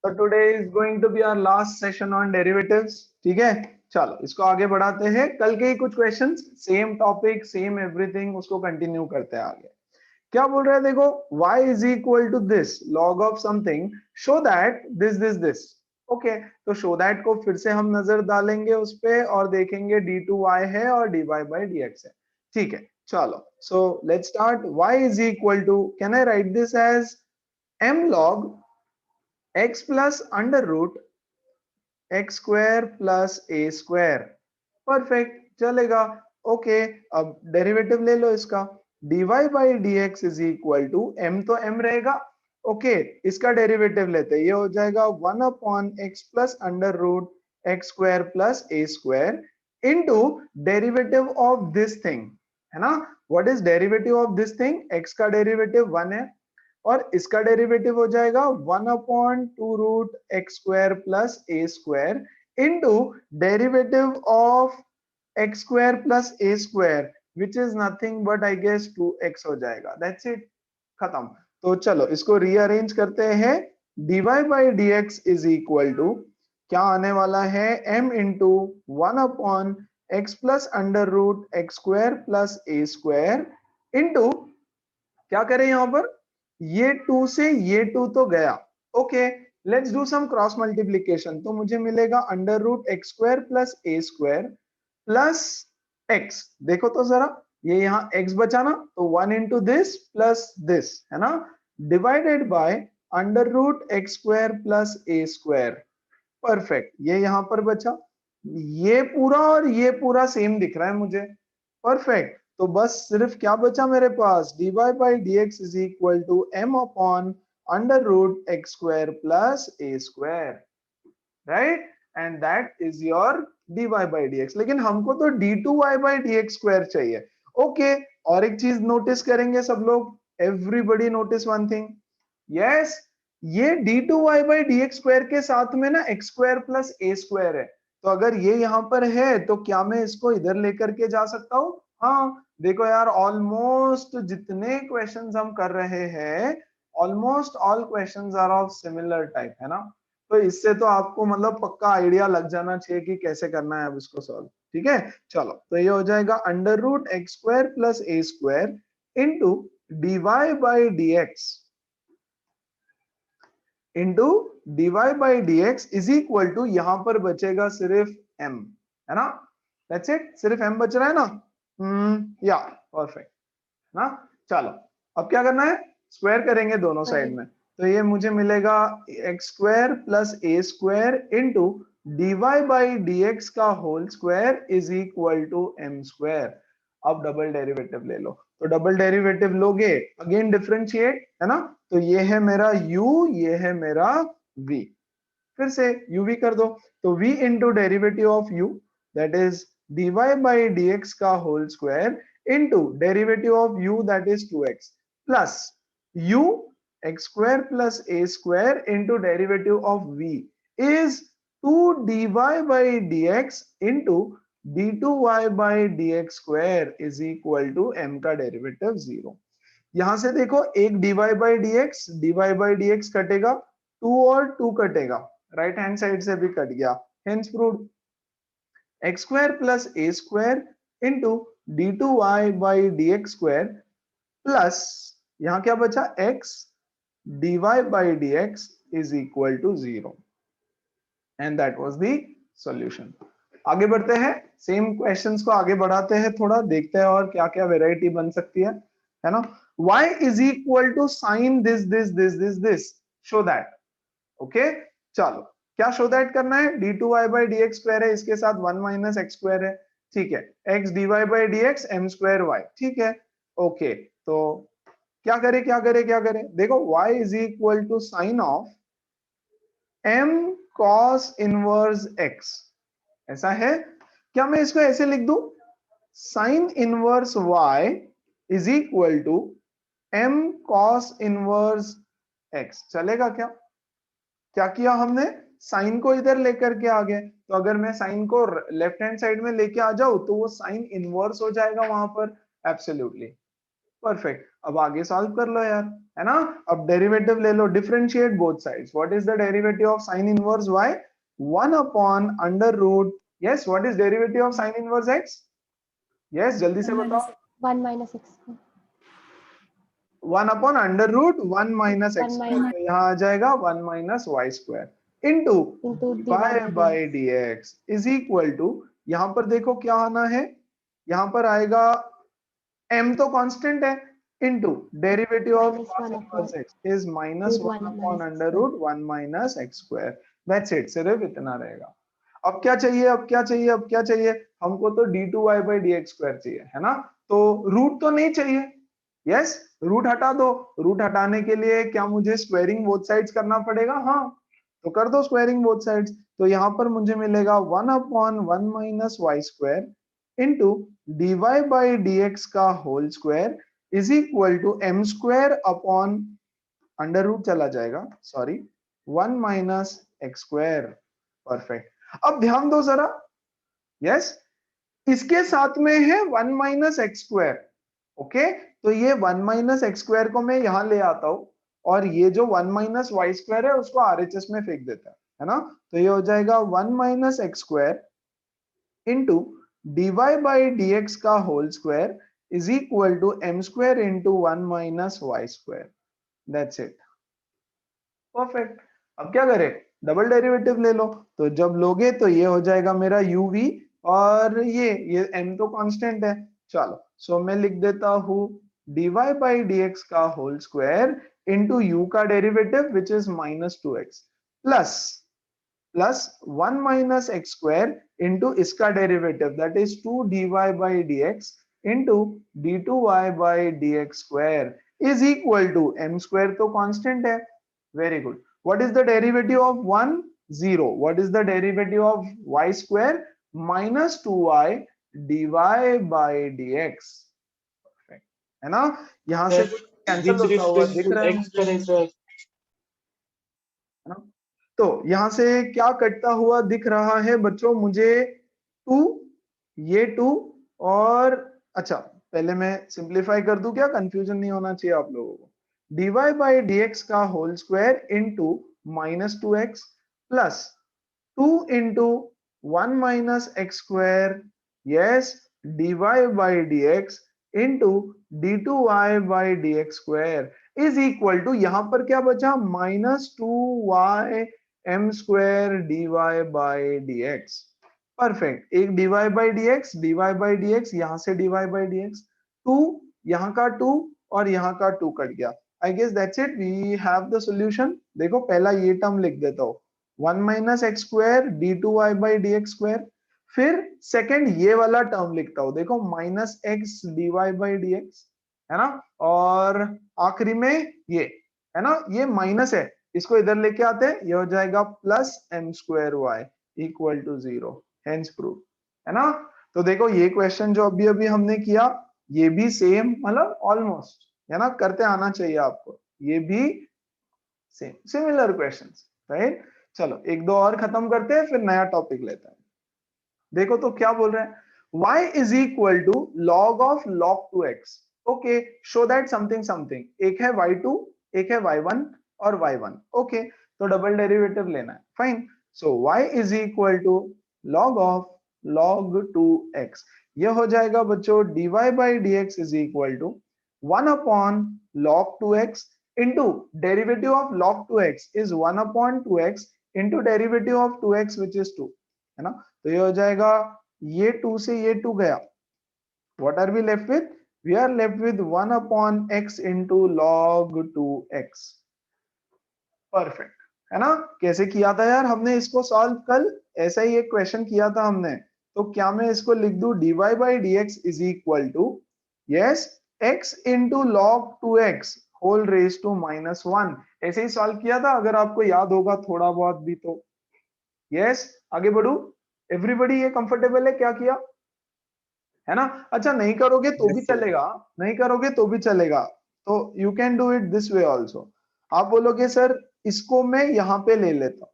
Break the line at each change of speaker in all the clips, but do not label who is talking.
So today is going to be our last session on derivatives. ठीक है, चलो इसको आगे बढ़ाते हैं. कल के ही कुछ questions, same topic, same everything, उसको कंटिन्यू करते हैं आगे. क्या बोल रहे हैं देखो, y is equal to this log of something, show that this. Okay, तो show that को फिर से हम नजर डालेंगे उस पे और देखेंगे d2y है और dy by dx है. ठीक है, चलो. So let's start. y is equal to, can I write this as m log x plus under root x square plus a square. Perfect, चलेगा. ओके, अब डेरिवेटिव ले लो इसका. dy by dx is equal to m, तो m रहेगा. Okay, इसका derivative लेते हैं, ये हो जाएगा 1 upon x plus under root x square plus a square into derivative of this thing, है ना. What is derivative of this thing? x का डेरिवेटिव 1 है और इसका डेरिवेटिव हो जाएगा 1 upon 2 root x square plus a square into derivative of x square plus a square, which is nothing but I guess 2x हो जाएगा. That's it, खत्म. तो चलो इसको रीअरेंज करते हैं. dy by dx is equal to क्या आने वाला है, m into 1 upon x plus under root x square plus a square into क्या करें यहां पर, ये 2 से ये 2 तो गया. Okay, let's do some cross multiplication. तो मुझे मिलेगा under root x square plus a square plus x. देखो तो जरा, ये यहाँ x बचा ना, तो 1 इंटू दिस प्लस दिस, है ना, divided by under root x square plus a square. Perfect, ये यहाँ पर बचा. ये पूरा और ये पूरा सेम दिख रहा है मुझे. परफेक्ट, तो बस सिर्फ क्या बचा मेरे पास, dy by dx is equal to m upon under root x square plus a square, right. And that is your dy by dx. लेकिन हमको तो d2y बाई dx स्क्वायर चाहिए. ओके, और एक चीज नोटिस करेंगे सब लोग, everybody notice one thing. Yes, ये d2y बाई dx स्क्वायर के साथ में ना x square plus a square है. तो अगर ये यहाँ पर है तो क्या मैं इसको इधर लेकर के जा सकता हूँ? हाँ, देखो यार, ऑलमोस्ट जितने क्वेश्चंस हम कर रहे हैं, almost all questions are of similar type, है ना. तो इससे तो आपको मतलब पक्का आइडिया लग जाना चाहिए कि कैसे करना है अब इसको सॉल्व. ठीक है, चलो. तो ये हो जाएगा under root x square plus a square into d y by d x into d y by d x is equal to, यहां पर बचेगा सिर्फ m, है ना. दैट्स इट, सिर्फ m बच रहा है ना. या परफेक्ट ना. चलो अब क्या करना है, स्क्वायर करेंगे दोनों साइड में. तो ये मुझे मिलेगा x square plus a square into d y by d x का whole square is equal to m square. अब डबल डेरिवेटिव ले लो. तो डबल डेरिवेटिव लोगे, अगेन डिफरेंशिएट, है ना. तो ये है मेरा u, ये है मेरा v. फिर से uv कर दो. तो v into derivative of u, that is dy by dx का whole square into derivative of u, that is 2x, plus u x square plus a square into derivative of v is 2 dy by dx into d2y by dx square is equal to m का derivative 0. यहां से देखो, एक dy by dx कटेगा, 2 और 2 कटेगा, right hand side से भी कट गया, hence proved. x square plus a square into d2y by dx square plus यहां क्या बचा, x dy by dx is equal to 0. and that was the solution. आगे बढ़ते हैं, सेम क्वेश्चंस को आगे बढ़ाते हैं, थोड़ा देखते हैं और क्या क्या वेराइटी बन सकती है ना. y is equal to sin this, show that. Okay, चलो क्या शो दैट करना है, d2y by dx स्क्वायर है, इसके साथ 1 माइनस एक्स स्क्वायर है. ठीक है, x dy by dx m square y. ठीक है, ओके. तो क्या करें, देखो y is equal to sine of m cos inverse x. ऐसा है क्या, मैं इसको ऐसे लिख दूं, sine inverse y is equal to m cos inverse x. चलेगा क्या? क्या किया हमने, साइन को इधर लेकर के आ गए. तो अगर मैं साइन को लेफ्ट हैंड साइड में लेके आ जाऊं तो वो साइन इनवर्स हो जाएगा वहां पर. Absolutely perfect. अब आगे सॉल्व कर लो यार. है ना। अब डेरिवेटिव ले लो, differentiate both sides. What is the derivative of sine inverse y? 1 upon under root, yes what is derivative of sine inverse x? Yes जल्दी से बताओ।
1 minus x,
1 upon under root 1 minus x,
1
तो
minus
यहाँ आ जाएगा 1 minus y square into
into
dy
dy
by d x is equal to, यहाँ पर देखो क्या आना है, यहाँ पर आएगा m तो कांस्टेंट है, into derivative of
minus
cos
1 upon
इनवर्स x is minus
root
1
1
upon
minus x
under
square.
Root 1 minus x square. That's it, सिर्फ इतना रहेगा। अब क्या चाहिए, अब क्या चाहिए, अब क्या चाहिए हमको? तो d2y by d x square चाहिए, है ना। तो रूट तो नहीं चाहिए, यस रूट हटा दो। रूट हटाने के लिए क्या मुझे स्क्वायरिंग बोथ साइड्स करना पड़ेगा? हाँ, तो कर दो स्क्वायरिंग बोथ साइड्स। तो यहाँ पर मुझे मिलेगा 1 upon 1 minus y square into d y by d x का whole square is equal to m square upon under root चला जाएगा, sorry 1 minus x square. Perfect. अब ध्यान दो जरा, यस इसके साथ में है 1 माइनस एक्स स्क्वायर, ओके। तो ये 1 माइनस एक्स स्क्वायर को मैं यहां ले आता हूं, और ये जो 1 माइनस वाई स्क्वायर है उसको आरएचएस में फेंक देता है ना। तो ये हो जाएगा 1 minus x square into d y by d x का whole square is equal to m square into 1 minus y square. That's it, perfect. अब क्या करें, डबल डेरिवेटिव ले लो। तो जब लोगे तो ये हो जाएगा मेरा uv, और ये m तो कांस्टेंट है। चलो सो मैं लिख देता हूँ dy बाई dx का होल स्क्वायर इंटू u का derivative which is minus 2x plus plus 1 minus x square into इसका derivative that is 2 dy by dx into d2y by dx square is equal to m square तो constant है। Very good. What is the derivative of 1? 0. What is the derivative of y square? Minus 2y dy by dx. Perfect. है ना, यहां से cancel
with
होता हुआ
respect
दिख
to
रहा है
x
मुझे,
करें तो
है ना। तो यहां से क्या कटता हुआ दिख रहा है बच्चों मुझे? 2, ये 2, और अच्छा पहले मैं सिंप्लीफाई कर दूं क्या, कंफ्यूजन नहीं होना चाहिए आप लोगों को। dy बाई dx का whole square into minus 2x plus 2 into 1 minus x square, yes dy by dx into d2y by dx square is equal to, यहां पर क्या बचा? Minus 2y m square dy by dx। Perfect. एक dy by dx, dy by dx, यहां से dy by dx, 2 यहाँ का 2 और यहाँ का 2 कट गया। I guess that's it, we have the solution. देखो पहला ये टर्म लिख देता हूँ 1 minus x square d2y by dx square, फिर सेकंड ये वाला टर्म लिखता हूँ, देखो minus x dy by dx, है ना। और आखिरी में ये, है ना, ये माइनस है, इसको इधर लेके आते हैं, ये हो जाएगा plus m square y equal to 0, hence prove, है ना। तो देखो ये क्वेश्चन जो अभी अभी हमने किया ये भी सेम, मतलब ऑलमोस्ट, है ना, करते आना चाहिए आपको, ये भी सेम सिमिलर क्वेश्चंस, राइट। चलो एक दो और खत्म करते हैं फिर नया टॉपिक लेते हैं। देखो तो क्या बोल रहे हैं, y is equal to log of log 2x, okay show that something something, एक है y2 एक है y1 और y1, ओके तो डबल डेरिवेटिव लेना है, fine. So y is equal to log of log 2x, ये हो जाएगा बच्चों dy by dx is equal to 1 upon log 2x into derivative of log 2x is 1 upon 2x into derivative of 2x which is 2, है ना। तो ये हो जाएगा, ये 2 से ये 2 गया, what are we left with? We are left with 1 upon x into log 2x। Perfect, है ना। कैसे किया था यार हमने इसको सॉल्व? कल ऐसा ही एक क्वेश्चन किया था हमने। तो क्या मैं इसको लिख दूं dy by dx is equal to, yes x into log 2x whole raise to minus 1, ऐसे ही सॉल्व किया था अगर आपको याद होगा थोड़ा बहुत भी तो। यस आगे बढ़ू, एवरीबॉडी ये कंफर्टेबल है क्या किया, है ना। अच्छा नहीं करोगे तो भी चलेगा, नहीं करोगे तो भी चलेगा, तो you can do it this way also. आप बोलोगे सर इसको मैं यहाँ पे ले लेता हूँ,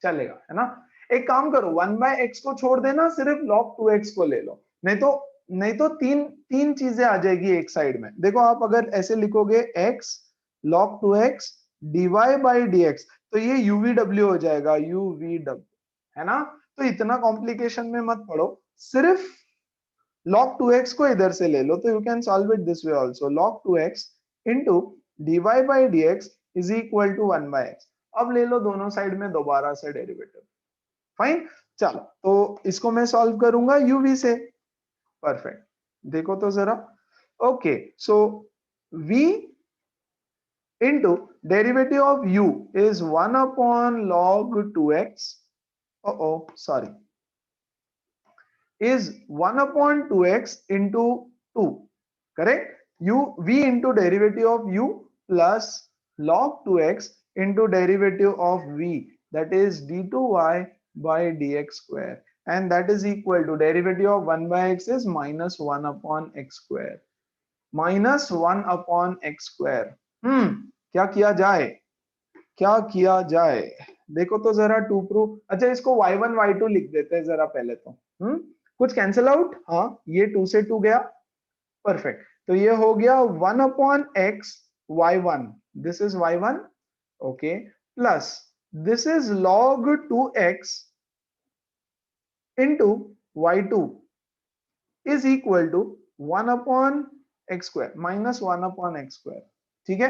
चलेगा, है ना। एक काम करो 1 बाय एक्स को छोड़ देना, सिर्फ log 2x को ले लो, नहीं तो तीन तीन चीजें आ जाएगी एक साइड में। देखो आप अगर ऐसे लिखोगे x log 2x dy by dx, तो ये uvw हो जाएगा, uvw, है ना। तो इतना कॉम्प्लिकेशन में मत पड़ो, सिर्फ log 2x को इधर से ले लो, तो you can solve it this way also, log 2x into dy by dx is equal to 1 by x। अब ले लो दोनों साइड में दोबारा से डेरिवेटिव, फाइन। चलो तो इसको मैं सॉल्व करूंगा uv से, परफेक्ट। देखो तो जरा, okay, so v into derivative of u is 1 upon log 2x, sorry, is 1 upon 2x into 2, correct। v into derivative of u plus log 2x into derivative of v, that is d2y by dx square, and that is equal to derivative of 1 by x is minus 1 upon x square, minus 1 upon x square। क्या किया जाए, क्या किया जाए, देखो तो जरा, to proof, अच्छा इसको y1 y2 लिख देते हैं जरा पहले तो, कुछ कैंसिल आउट, हाँ ये 2 से 2 गया, परफेक्ट। तो ये हो गया 1 upon x y1, this is y1, okay, plus this is log 2x into y2 is equal to 1 upon x square minus 1 upon x square, ठीक है।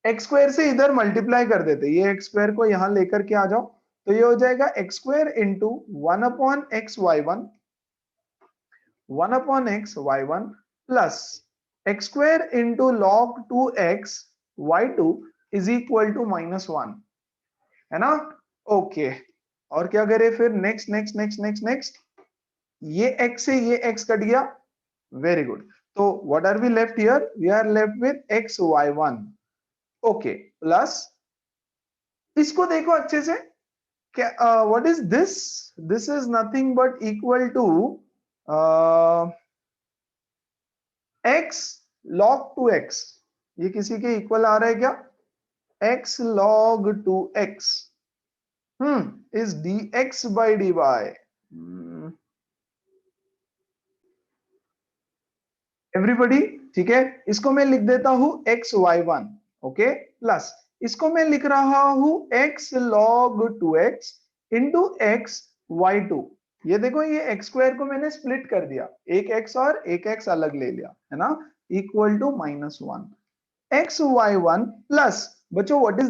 एक्स स्क्वायर से इधर मल्टीप्लाई कर देते, ये एक्स स्क्वायर को यहां लेकर के आ जाओ, तो ये हो जाएगा x square into 1 upon x y one, 1 upon x y one plus x square into log 2x y2 is equal to minus 1, है ना, ओके। और क्या करें फिर, next next next next next, ये x से ये x कट गया, वेरी गुड। तो what are we left here, we are left with x y one, okay, plus इसको देखो अच्छे से, क्या what is this, this is nothing but equal to x log 2x, ये किसी के इक्वल आ रहा है क्या, x log 2x is dx by dy, everybody, ठीक है। इसको मैं लिख देता हूं x y1, ओके, प्लस इसको मैं लिख रहा हूं x log 2x into x y2, ये देखो ये x स्क्वायर को मैंने स्प्लिट कर दिया, एक x और एक x अलग ले लिया, है ना, equal to minus 1 x y1 plus, बच्चों what is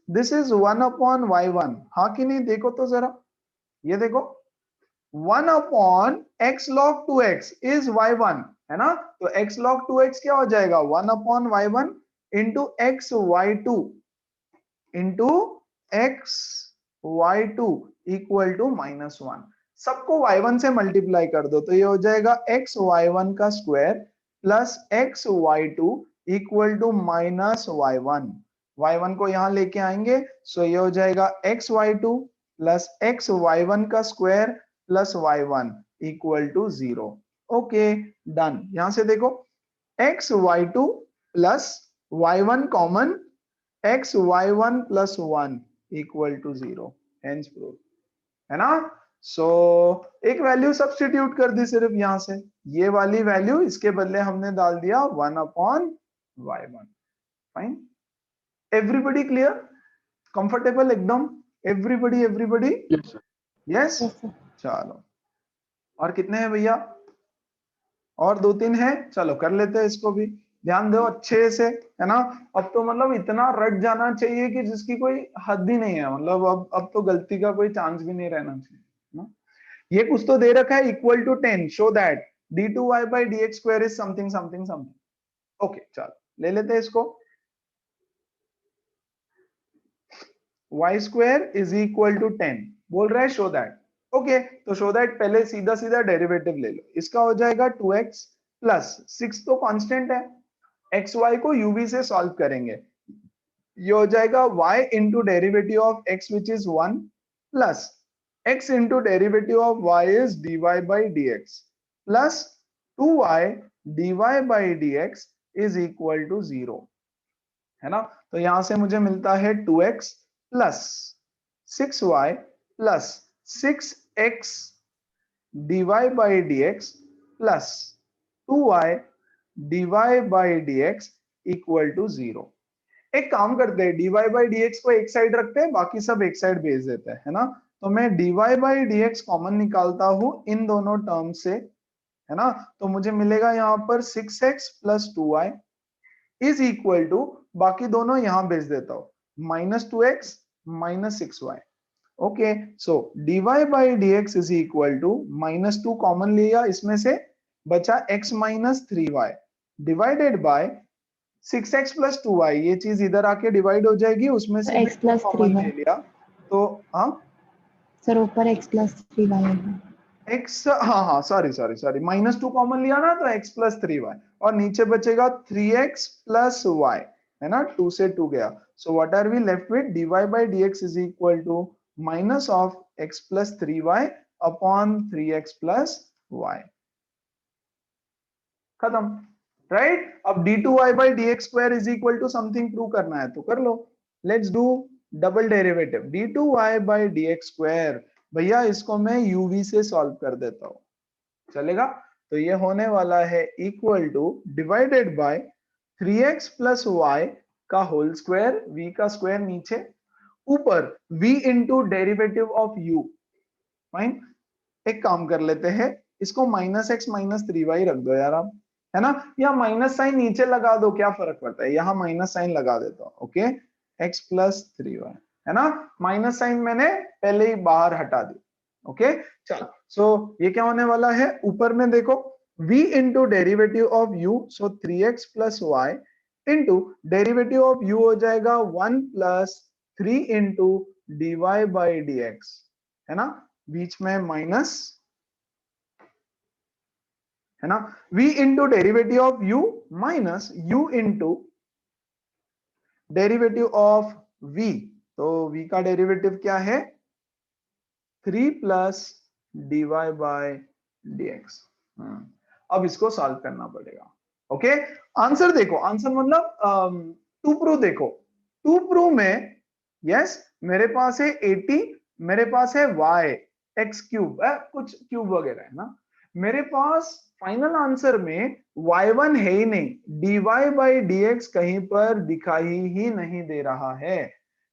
this is 1 upon y1, हाँ कि नहीं, देखो तो जरा, ये देखो 1 upon x log 2x is y1, है ना, तो x log 2x क्या हो जाएगा, 1 upon y1 into x y2 into x y2 equal to minus 1, सबको y1 से मल्टीप्लाई कर दो, तो ये हो जाएगा x y1 का square plus x y2 equal to minus y1, y1 को यहां लेके आएंगे, सो ये हो जाएगा x y2 plus x y1 का square plus y1 equal to 0, okay, done. यहां से देखो x y2 plus y1 common, x y1 plus 1 equal to 0, hence prove, है ना। सो एक वैल्यू सब्स्टिट्यूट कर दी सिर्फ यहां से, ये वाली वैल्यू, इसके बदले हमने डाल दिया 1 upon y1, fine. Everybody clear, comfortable एकदम, एवरीबॉडी एवरीबॉडी, यस, चलो, और कितने हैं भैया, और 2-3 है, चलो कर लेते हैं इसको भी, ध्यान दो अच्छे से, है ना। अब तो मतलब इतना रट जाना चाहिए कि जिसकी कोई हद ही नहीं है, मतलब अब तो गलती का कोई चांस भी नहीं रहना चाहिए ना। ये कुछ तो दे रखा है, equal to 10 show that d2y by dx square is something something something, okay, चलो ले लेते हैं इसको, y square is equal to 10 बोल रहा है शो दैट, ओके, तो शो दैट पहले सीधा सीधा डेरिवेटिव ले लो, इसका हो जाएगा 2x प्लस 6 तो कांस्टेंट है, एक्स वाई को uv से सॉल्व करेंगे, ये हो जाएगा y into derivative of x which is 1 plus x into derivative of y is dy by dx plus 2y dy by dx is equal to 0, है ना। तो यहां से मुझे मिलता है 2x plus 6y plus 6x dy by dx plus 2y dy by dx equal to 0, एक काम करते हैं, dy बाई dx को एक साइड रखते हैं, बाकी सब एक साइड भेज देते हैं, है ना। तो मैं dy बाई dx कॉमन निकालता हूं इन दोनों टर्म से, है ना। तो मुझे मिलेगा यहाँ पर 6x plus 2y is equal to, बाकी दोनों यहां भेज देता हूं, -2x minus 6y। Okay, so dy by dx is equal to, -2 common लिया इसमें से, बचा x minus 3y divided by 6x plus 2y, ये चीज इधर आके डिवाइड हो जाएगी, उसमें से भी
x
2
प्लस
कॉमन
3y
ले लिया, तो हाँ
सर ऊपर x प्लस 3y होगा।
x, हाँ हाँ सॉरी सॉरी सॉरी, -2 कॉमन लिया ना, तो x प्लस 3y, और नीचे बचेगा 3x प्लस y, है ना, 2 से 2 गया। So what are we left with, dy by dx is equal to minus of x plus 3y upon 3x plus y, खत्म, राइट। अब d2y by dx square is equal to something prove करना है तो कर लो, let's do double derivative d2y by dx square. भैया इसको मैं uv से सॉल्व कर देता हूं, चलेगा। तो ये होने वाला है equal to divided by 3x plus y का होल स्क्वायर, v का स्क्वायर नीचे, ऊपर v into derivative of u। Fine, एक काम कर लेते हैं, इसको -x माइनस 3y रख दो यार आप, है ना, या माइनस साइन नीचे लगा दो, क्या फर्क पड़ता है, यहां माइनस साइन लगा देता हूं। ओके, x प्लस 3y, है ना, माइनस साइन मैंने पहले ही बाहर हटा दी। ओके, चलो, सो ये क्या होने वाला है, ऊपर में देखो v into derivative of u, so 3x plus y into derivative of u हो जाएगा 1 plus 3 into d y by d x, है ना, बीच में माइनस, है ना, v into derivative of u minus u into derivative of v, तो v का डेरिवेटिव क्या है, 3 plus d y by d x. अब इसको सॉल्व करना पड़ेगा। ओके, आंसर देखो, आंसर मतलब टू प्रूव देखो, टू प्रूव में यस मेरे पास है 80, मेरे पास है y x क्यूब, कुछ क्यूब वगैरह, है ना, मेरे पास फाइनल आंसर में y1 है ही नहीं, dy बाई dx कहीं पर दिखाई ही नहीं दे रहा है,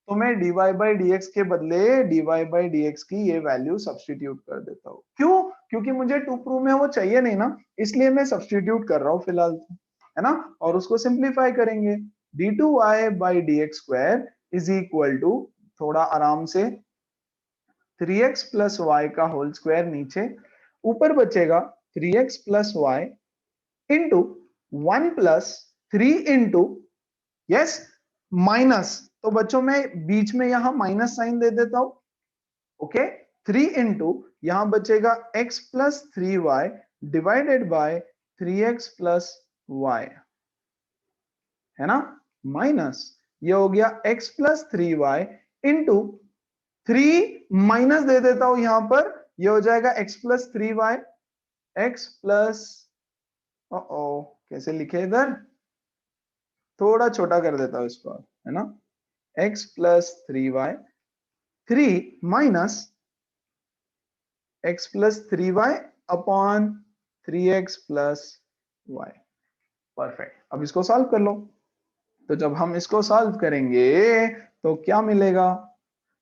तो मैं dy बाई dx के बदले dy बाई dx की ये वैल्यू सब्स्टिट्यूट कर देता हूँ। क्यों, क्योंकि मुझे टू प्रूव में वो चाहिए नहीं ना, इसलिए मैं सब्स्टिट्यूट कर रहा हूँ फिलहाल, है ना, और उसको सिंप्लीफाई करेंगे, d2y by dx square is equal to, थोड़ा आराम से, 3x प्लस वाई का होल स्क्वायर नीचे, ऊपर बचेगा 3x plus y into 1 plus 3 into, yes, minus, तो बच्चों में बीच में यहां माइनस साइन दे देता हूं। ओके, 3 इंटू यहां बचेगा x plus 3y divided by 3x plus y, है ना, माइनस ये हो गया x plus 3y into 3 minus दे देता हूं यहां पर, ये हो जाएगा x plus 3y, x plus, ओ कैसे लिखे इधर, थोड़ा छोटा कर देता हूं इसको, है ना, x plus 3y, 3 minus x plus 3y upon 3x plus y, perfect. अब इसको सॉल्व कर लो, तो जब हम इसको सॉल्व करेंगे तो क्या मिलेगा,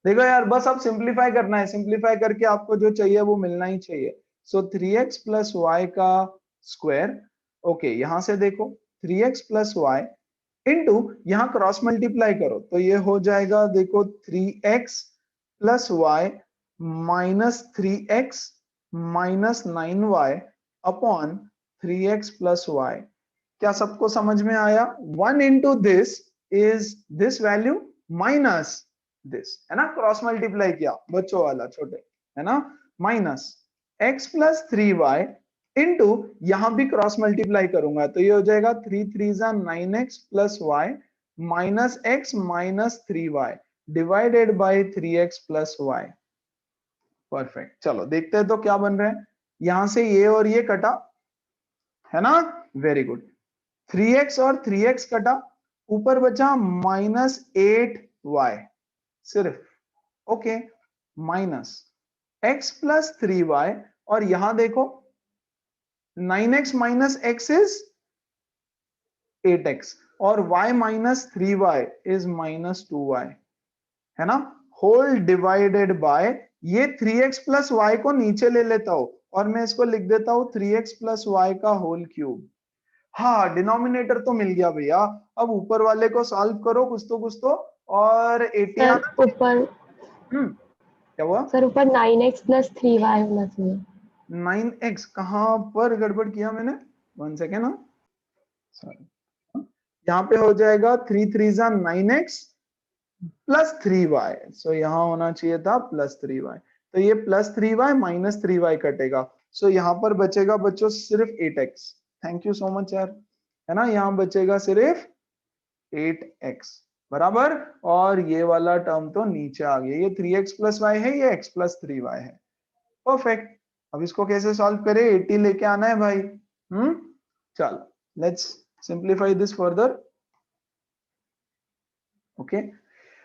देखो यार बस अब सिंप्लीफाई करना है, सिंप्लीफाई करके आपको जो चाहिए वो मिलना ही चाहिए। सो 3x प्लस वाई का स्क्वायर, ओके, यहां से देखो 3x प्लस वाई इंटू यहां क्रॉस मल्टीप्लाई करो, तो ये हो जाएगा, देखो 3x plus y minus 3x minus 9y upon 3x plus y, क्या सबको समझ में आया, 1 into this is this value minus this, है ना, क्रॉस मल्टीप्लाई किया बच्चों वाला छोटे, है ना, minus x plus 3y into यहां भी क्रॉस मल्टीप्लाई करूंगा, तो ये हो जाएगा 3 3 जा 9x plus y minus x minus 3y divided by 3x plus y, perfect. चलो देखते हैं तो क्या बन रहा है, यहां से ये और ये कटा, है ना, वेरी गुड, 3x और 3x कटा, ऊपर बचा माइनस 8y सिर्फ, okay, minus x plus 3y, और यहां देखो 9x minus x is 8x, और y minus 3y is minus 2y, है ना, होल डिवाइडेड बाय ये 3x प्लस वाई को नीचे ले लेता हूं और मैं इसको लिख देता हूं 3x प्लस वाई का होल क्यूब। हाँ, डिनोमिनेटर तो मिल गया भैया। अब ऊपर वाले को सॉल्व करो कुछ तो और 80
सर
आना।
ऊपर
क्या हुआ?
सर ऊपर 9x प्लस 3y होना चाहिए।
9x कहां पर गड़बड़ किया मैंने? 1 सेकेंड। हाँ सॉरी, यहाँ पे हो जाएगा 3 3 जा 9x प्लस 3y, सो यहाँ होना चाहिए था प्लस 3y। तो ये प्लस 3y माइनस 3y कटेगा, सो यहाँ पर बचेगा बच्चों सिर्फ 8x। Thank you so much यार, है ना, यहाँ बचेगा सिर्फ 8x बराबर। और ये वाला टर्म तो नीचे आ गया, ये 3x प्लस वाई है, ये x प्लस 3y है। परफेक्ट। अब इसको कैसे सॉल्व करें? 80 लेके आना है भाई। चलो let's simplify this further. Okay,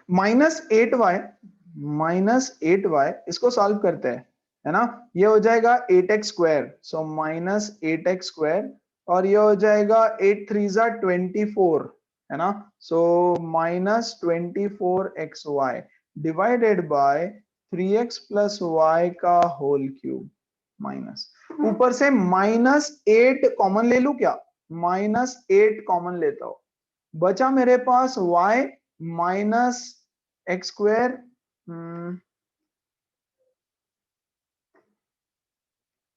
-8y इसको सॉल्व करते हैं, है ना। ये हो जाएगा 8x स्क्वायर, सो -8x स्क्वायर, और ये हो जाएगा 8 3 जा 24, है ना, सो -24xy divided by 3x plus y का होल क्यूब माइनस, ऊपर से -8 कॉमन ले लू क्या? -8 कॉमन लेता हूं, बचा मेरे पास y minus x square,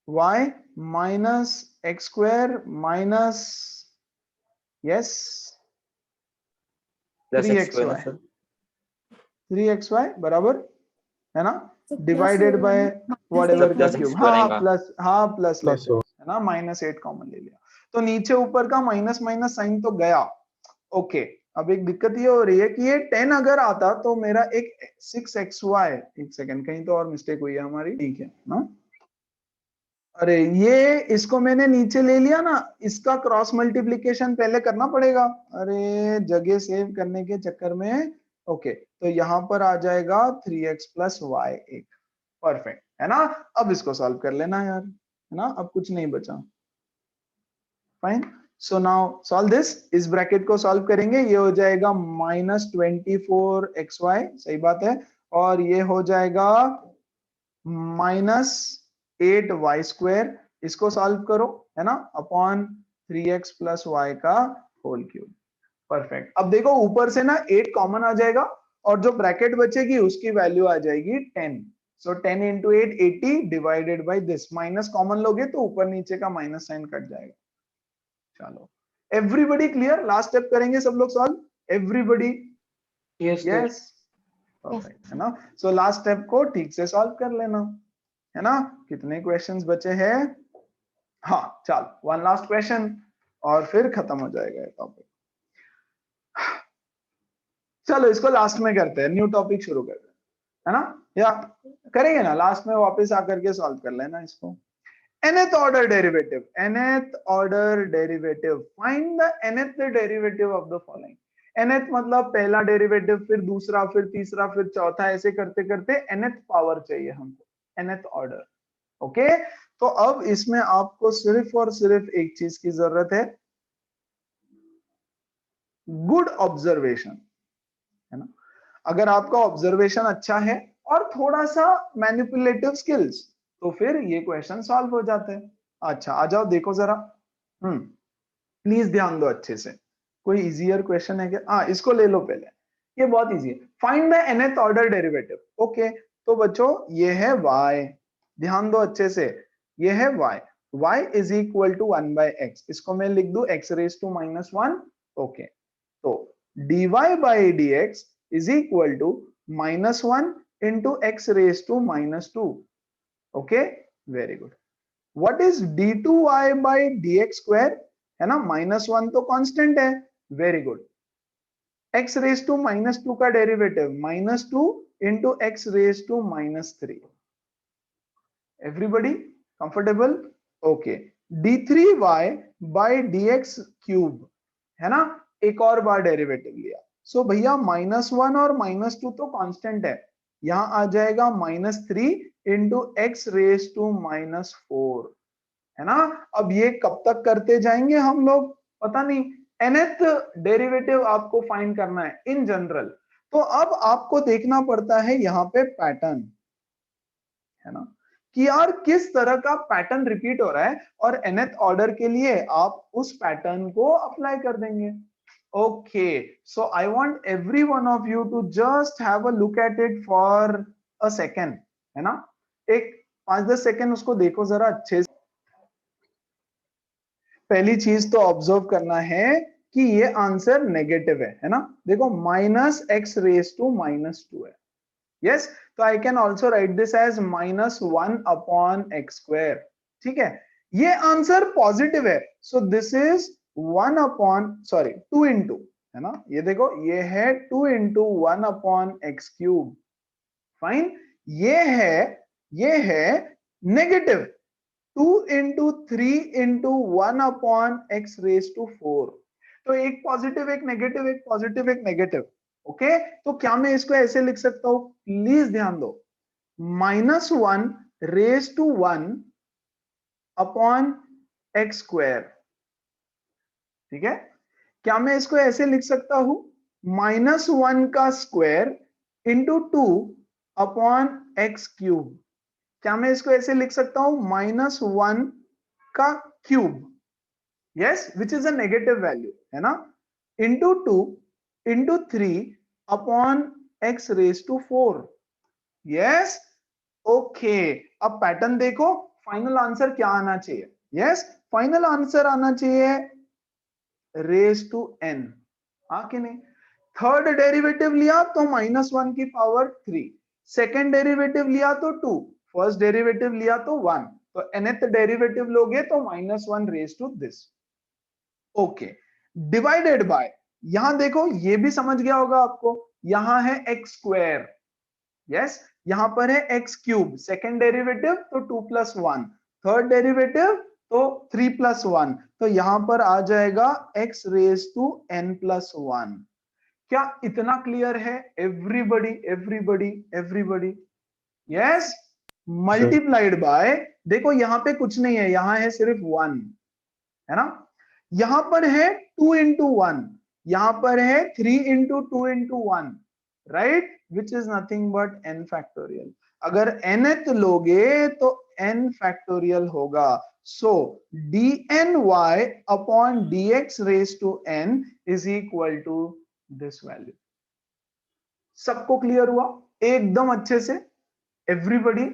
y minus x square minus yes 3xy बराबर, है ना, डिवाइडेड बाय वॉट एवर का क्यूब। हाँ प्लस, हाँ प्लस लेते हैं, है ना, -8 कॉमन ले लिया तो नीचे ऊपर का माइनस माइनस साइन तो गया। ओके, अब एक दिक्कत ये हो रही है कि ये 10 अगर आता तो मेरा एक 6xy, एक सेकंड कहीं तो और मिस्टेक हुई है हमारी, ठीक है ना। अरे ये इसको मैंने नीचे ले लिया ना, इसका क्रॉस मल्टीप्लीकेशन पहले करना पड़ेगा, अरे जगह सेव करने के चक्कर में। ओके, तो यहाँ पर आ जाएगा 3x प्लस वाई एक, परफेक्ट, है ना। अब इसको सॉल्व कर लेना यार, है ना, अब कुछ नहीं बचा। Fine, so now solve this, इस ब्रैकेट को सॉल्व करेंगे, ये हो जाएगा -24xy, सही बात है, और ये हो जाएगा -8y स्क्वायर, इसको सॉल्व करो, है ना, अपॉन 3x प्लस वाई का होल क्यूब। परफेक्ट। अब देखो ऊपर से ना 8 कॉमन आ जाएगा और जो ब्रैकेट बचेगी उसकी वैल्यू आ जाएगी 10, सो 10 into 8 80 divided by this, minus common लोगे तो ऊपर नीचे का माइनस साइन कट जाएगा। चलो, एवरीबडी क्लियर? लास्ट स्टेप करेंगे सब लोग सॉल्व, एवरीबडी? यस, परफेक्ट, है ना। सो लास्ट स्टेप को ठीक से सॉल्व कर लेना, है ना। कितने क्वेश्चंस बचे हैं? हाँ चलो, वन लास्ट क्वेश्चन और फिर खत्म हो जाएगा ये टॉपिक। चलो इसको लास्ट में करते हैं, न्यू टॉपिक शुरू करते हैं, है ना, या करेंगे ना लास्ट में, वापस आकर के सॉल्व कर लेना इसको। nth order derivative, nth order derivative, find the nth derivative of the following। nth मतलब पहला डेरिवेटिव, फिर दूसरा, फिर तीसरा, फिर चौथा, ऐसे करते करते nth पावर चाहिए हमको, nth ऑर्डर। ओके, तो अब इसमें आपको सिर्फ और सिर्फ एक चीज की जरूरत है, गुड ऑब्जर्वेशन, है ना। अगर आपका ऑब्जर्वेशन अच्छा है और थोड़ा सा मैनिपुलेटिव स्किल्स, तो फिर ये क्वेश्चन सॉल्व हो जाते हैं। अच्छा आ जाओ, देखो जरा, प्लीज ध्यान दो अच्छे से, कोई इजियर क्वेश्चन है क्या? हाँ इसको ले लो पहले, ये बहुत इजी है। Find the nth order derivative. Okay, तो बच्चों ये है y, ध्यान दो अच्छे से, ये है y, y is equal to 1 by x, इसको मैं लिख दूं x रेज टू -1। ओके, तो dy by dx is equal to -1 into x raise to -2। Okay, very good. What is d2y by dx square, है ना, -1 तो कांस्टेंट है, very good. x raise to -2 का derivative -2 into x raise to -3। Everybody comfortable? Okay, d3y by dx cube, है ना, एक और बार derivative लिया, सो भैया -1 और -2 तो कांस्टेंट है, यहां आ जाएगा -3 इंटू एक्स रेज टू -4, है ना। अब ये कब तक करते जाएंगे हम लोग, पता नहीं, nth डेरिवेटिव आपको फाइंड करना है इन जनरल। तो अब आपको देखना पड़ता है यहाँ पे पैटर्न, है ना, कि यार किस तरह का पैटर्न रिपीट हो रहा है, और nth ऑर्डर के लिए आप उस पैटर्न को अप्लाई कर देंगे। Okay, so I want every one of you to just have a look at it for a second, है ना, एक 5-10 सेकेंड उसको देखो जरा अच्छे से। पहली चीज तो ऑब्जर्व करना है कि ये आंसर नेगेटिव है ना, देखो माइनस एक्स रेज टू -2 है। यस, तो I can also write this as -1 upon x square. ठीक है, ये आंसर पॉजिटिव है, सो दिस इज 2 इंटू, है ना, ये देखो ये है 2 into 1 upon x cube. Fine, ये है negative 2 into 3 into 1 upon x raise to 4। तो एक पॉजिटिव एक नेगेटिव, एक पॉजिटिव एक नेगेटिव। ओके, तो क्या मैं इसको ऐसे लिख सकता हूं, प्लीज ध्यान दो, -1 raise to 1 upon x square. ठीक है, क्या मैं इसको ऐसे लिख सकता हूं, -1 का square into 2 upon x cube. क्या मैं इसको ऐसे लिख सकता हूं, -1 का cube, yes, which is a negative value, है ना, into 2 into 3 upon x raise to 4। Yes, okay, अब पैटर्न देखो, फाइनल आंसर क्या आना चाहिए, यस, फाइनल आंसर आना चाहिए रेज टू n, हाँ कि नहीं। थर्ड डेरिवेटिव लिया तो -1 की पावर 3, सेकेंड डेरिवेटिव लिया तो 2, फर्स्ट डेरिवेटिव लिया तो 1, तो nth डेरिवेटिव लोगे तो -1 raise to this. Okay, divided by, यहां देखो ये भी समझ गया होगा आपको, यहां है एक्स स्क्वायर, यस, यहां पर है एक्स क्यूब, सेकेंड डेरिवेटिव तो 2 + 1, थर्ड डेरिवेटिव तो 3 + 1, तो यहां पर आ जाएगा x रेज टू n + 1। क्या इतना क्लियर है everybody, everybody, everybody? Yes, multiplied by, देखो यहां पे कुछ नहीं है, यहां है सिर्फ 1, है ना, यहां पर है 2 इंटू 1, यहां पर है 3 into 2 into 1, right, which is nothing but n factorial. अगर nth लोगे तो n फैक्टोरियल होगा, so dny upon dx raise to n is equal to this value. सबको क्लियर हुआ एकदम अच्छे से, एवरीबडी?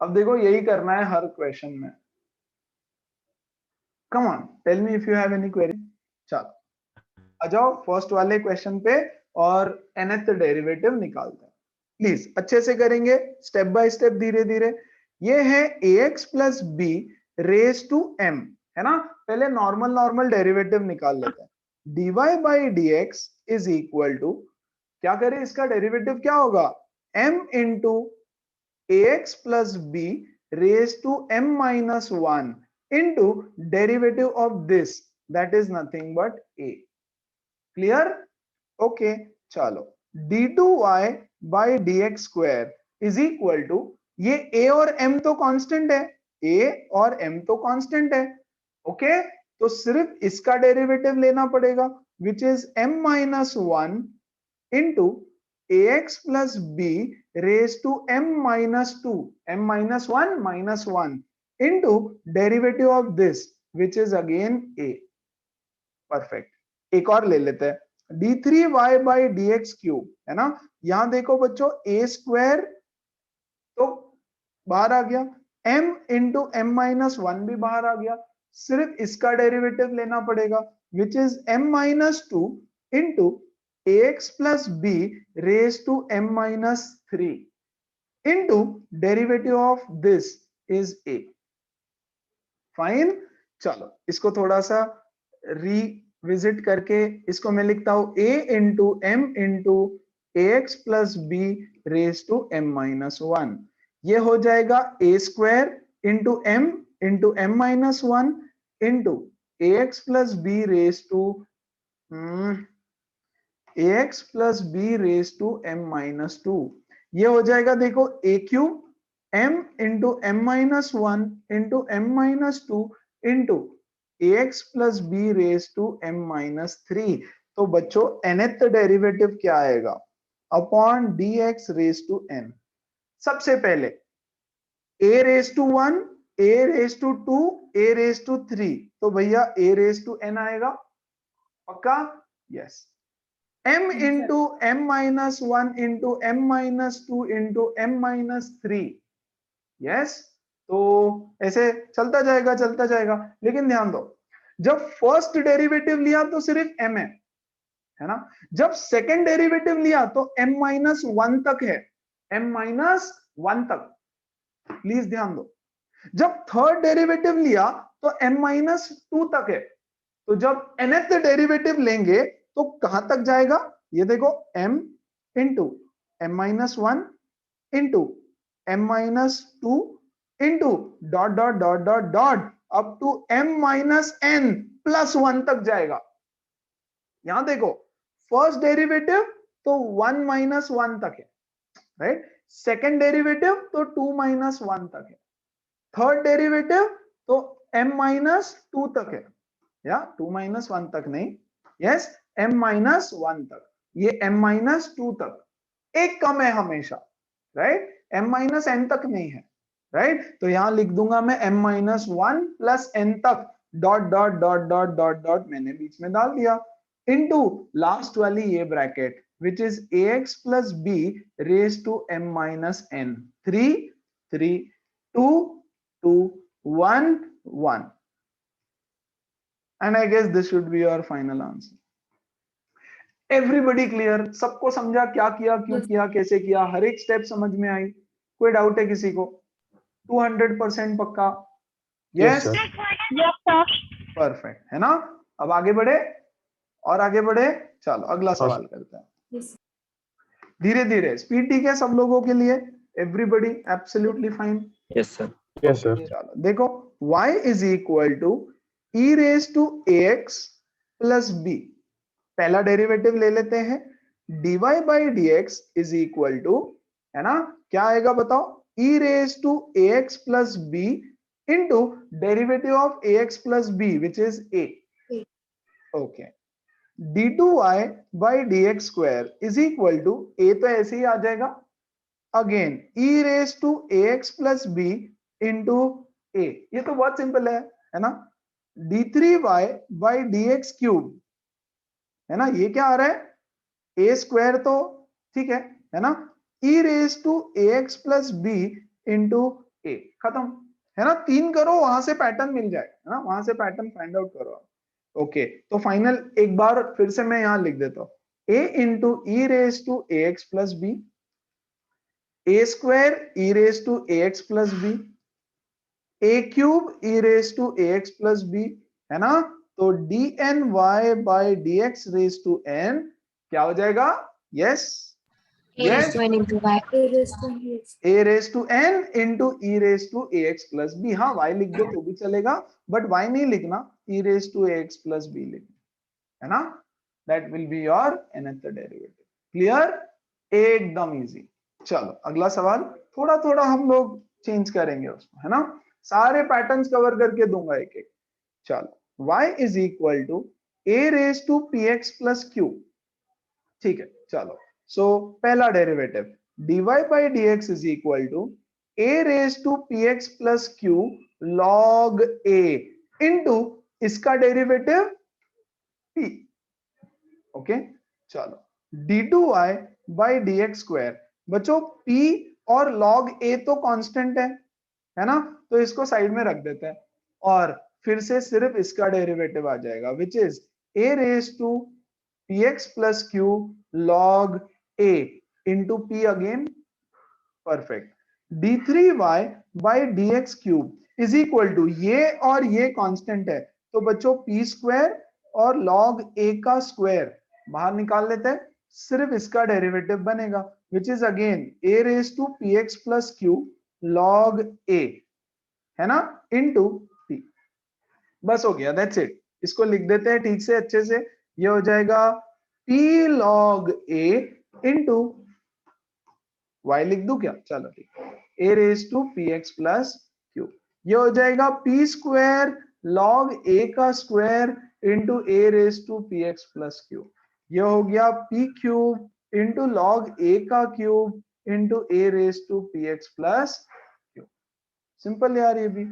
अब देखो यही करना है हर क्वेश्चन में। Come on, tell me if you have any query. चलो आ जाओ फर्स्ट वाले क्वेश्चन पे और nth डेरिवेटिव निकालते हैं। प्लीज अच्छे से करेंगे, स्टेप बाय स्टेप, धीरे धीरे। ये है ax plus b raise to m, है ना, पहले नॉर्मल नॉर्मल डेरिवेटिव निकाल लेते हैं। dy by dx is equal to, क्या करें, इसका डेरिवेटिव क्या होगा, m into ax plus b raise to m minus 1 into derivative of this, that is nothing but a. Clear? Okay, चलो d2y by dx square is equal to, ये a और m तो constant है, a और m तो constant है, okay, तो सिर्फ इसका डेरिवेटिव लेना पड़ेगा, which is m minus 1 into ax plus b raised to m minus 2, m minus 1 minus 1 into derivative of this, which is again a. Perfect, एक और ले लेते हैं, d3y by dx क्यूब, है ना, यहां देखो बच्चों a स्क्वायर तो बाहर आ गया, m इंटू m माइनस 1 भी बाहर आ गया, सिर्फ इसका डेरिवेटिव लेना पड़ेगा, which is m minus 2 into ax plus b raise to m minus 3 into derivative of this is a। Fine, चलो इसको थोड़ा सा रिविजिट करके इसको मैं लिखता हूं a into m into ax plus b raise to m minus 1, ये हो जाएगा a square into m minus 1 into ax plus b raise to ax plus b raise to m minus 2, ये हो जाएगा देखो a cube m into m minus 1 into m minus 2 into ax plus b raise to m minus 3। तो बच्चों nth derivative क्या आएगा upon dx raise to n। सबसे पहले a raise to 1, a raise to 2, a raise to 3, तो भैया a raise to n आएगा पक्का? Yes. m into m minus 1 into m minus 2 into m minus 3। Yes, तो ऐसे चलता जाएगा। लेकिन ध्यान दो, जब फर्स्ट डेरिवेटिव लिया तो सिर्फ m है ना। जब सेकंड डेरिवेटिव लिया तो m माइनस 1 तक है, m माइनस 1 तक, प्लीज ध्यान दो। जब थर्ड डेरिवेटिव लिया तो m माइनस 2 तक है। तो जब nth डेरिवेटिव लेंगे तो कहां तक जाएगा, ये देखो m into m minus 1 into m minus 2 into dot dot dot dot dot up to m minus n plus 1 तक जाएगा। यहां देखो फर्स्ट डेरिवेटिव तो 1 माइनस 1 तक है, राइट। सेकेंड डेरिवेटिव तो 2 माइनस 1 तक है। थर्ड डेरिवेटिव तो m माइनस 2 तक है, या 2 माइनस 1 तक नहीं, यस m माइनस 1 तक। ये m माइनस 2 तक, एक कम है हमेशा, राइट। m माइनस n तक नहीं है, राइट। तो यहां लिख दूंगा मैं m माइनस 1 प्लस n तक, dot dot dot dot dot dot मैंने बीच में डाल दिया, इनटू लास्ट वाली ये bracket which is ax plus b raised to m minus n। 3 3 2 2 1 1, and I guess this should be your final answer। Everybody clear? सबको समझा क्या किया, क्यों किया, कैसे किया, हर एक स्टेप समझ में आई? कोई डाउट है किसी को? 200% पक्का? यस, परफेक्ट है ना। अब आगे बढ़े, और आगे बढ़े, चलो अगला सवाल करते हैं। धीरे धीरे, स्पीड ठीक है सब लोगों के लिए? Everybody absolutely fine?
Yes sir.
Yes sir.
चलो देखो, y is equal to e raise to ax plus b। पहला डेरिवेटिव ले लेते हैं, dy by dx is equal to, है ना, क्या आएगा बताओ, e raise to ax plus b into derivative of ax plus b which is a। Okay, d2y by dx square is equal to, a तो ऐसे ही आ जाएगा, again e raise to ax plus b into a। ये तो बहुत simple है ना। d3y बाई dx क्यूब, है ना, ये क्या आ रहा है, a स्क्वायर तो ठीक है ना, e raise to ax plus b into a, खत्म, है ना। 3 करो, वहां से पैटर्न मिल जाए, है ना, वहां से पैटर्न फाइंड आउट करो। ओके, तो फाइनल एक बार फिर से मैं यहां लिख देता हूं, a into e raise to ax plus b, a square e raise to ax plus b, a cube e raise to ax plus b, है ना। तो dny by dx raise to n क्या हो जाएगा, yes,
A raised to n into y.
a raise to n into e raise to ax plus b। हाँ y लिख दो तो भी चलेगा, बट y नहीं लिखना, e raise to ax plus b लिखना, है ना। That will be your nth derivative. Clear? एकदम इजी। चलो अगला सवाल, थोड़ा थोड़ा हम लोग चेंज करेंगे उसको, है ना, सारे पैटर्न्स कवर करके दूंगा एक एक। चलो, y is equal to a raise to px plus q, ठीक है। चलो, सो पहला derivative dy by dx is equal to a raise to px plus q log a into इसका डेरिवेटिव p। ओके, चलो d2y बाई dx स्क्वायर, बच्चों p और log a तो constant है ना, तो इसको साइड में रख देते हैं, और फिर से सिर्फ इसका डेरिवेटिव आ जाएगा which is a raise to px plus q log a into p again, perfect. d3y by dx cube is equal to, ये और ये कांस्टेंट है, तो बच्चों p स्क्वायर और log a का स्क्वायर बाहर निकाल लेते हैं, सिर्फ इसका डेरिवेटिव बनेगा which is again a raise to px plus q log a, है ना, इनटू p। बस हो गया, दैट्स इट। इसको लिख देते हैं ठीक से अच्छे से, ये हो जाएगा p log a into y लिख दूं क्या, चलो ठीक, a raise to px plus q, ये हो जाएगा p स्क्वायर log a का square into a raise to p x plus cube, ये हो गया p cube into log a का cube into a raise to p x plus cube. Simple यार, ये भी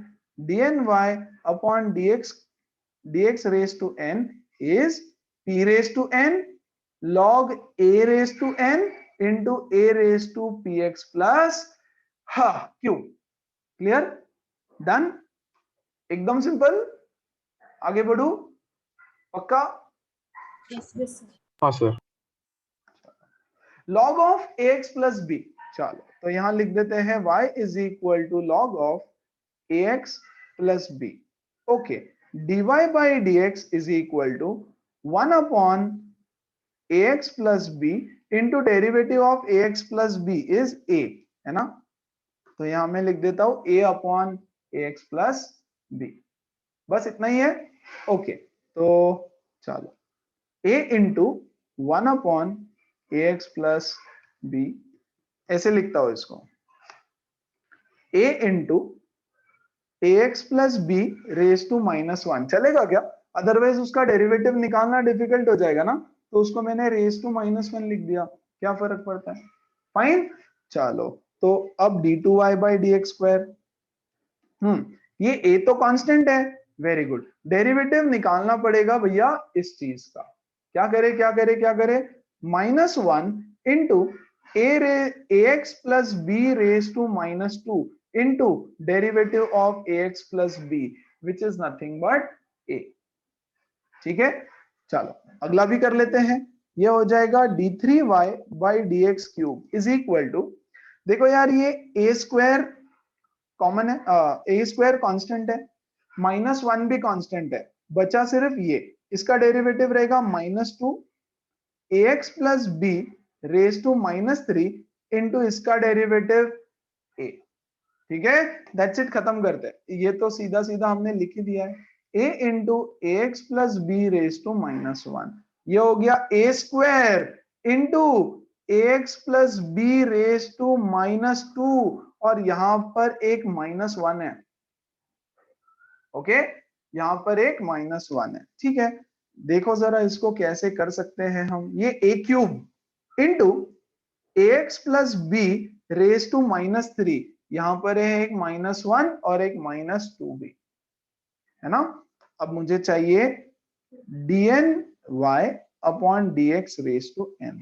dny upon dx raise to n is p raise to n log a raise to n into a raise to p x plus cube. Clear? Done? एकदम simple. आगे बढ़ू? पक्का?
Yes, yes, sir.
हाँ sir.
log of ax plus b, चलो तो यहां लिख देते हैं y is equal to log of ax plus b. Okay, dy by dx is equal to 1 upon ax plus b into derivative of ax plus b is a, है ना? तो यहां मैं लिख देता हूं a upon ax plus b, बस इतना ही है। ओके, तो चलो a into 1 upon ax plus b, ऐसे लिखता हूं इसको, a into ax plus b raise to -1, चलेगा क्या? अदरवाइज उसका डेरिवेटिव निकालना डिफिकल्ट हो जाएगा ना, तो उसको मैंने रेज टू -1 लिख दिया, क्या फर्क पड़ता है? फाइन। चलो तो अब d2y by d x square, ये a तो कांस्टेंट है, वेरी गुड, डेरिवेटिव निकालना पड़ेगा भैया इस चीज का। क्या करे क्या करे क्या करे, -1 into ax plus b raise to -2 into derivative of ax plus b which is nothing but a। ठीक है, चलो अगला भी कर लेते हैं। ये हो जाएगा d3y by d x cube is equal to, देखो यार ये a स्क्वायर कॉमन है, a स्क्वायर कांस्टेंट है, -1 भी कांस्टेंट है, बचा सिर्फ ये, इसका डेरिवेटिव रहेगा -2 ax plus b raise to -3 into इसका डेरिवेटिव a। ठीक है, दैट्स इट, खत्म करते हैं। ये तो सीधा सीधा हमने लिख ही दिया है, a into ax plus b raise to -1, ये हो गया a square into ax plus b raise to -2, और यहां पर एक -1 है। ओके, यहां पर एक -1 है। ठीक है, देखो जरा इसको कैसे कर सकते हैं हम, ये a cube into ax plus b raise to -3, यहां पर है एक -1 और एक -2 भी, है ना? अब मुझे चाहिए dny upon dx raise to n।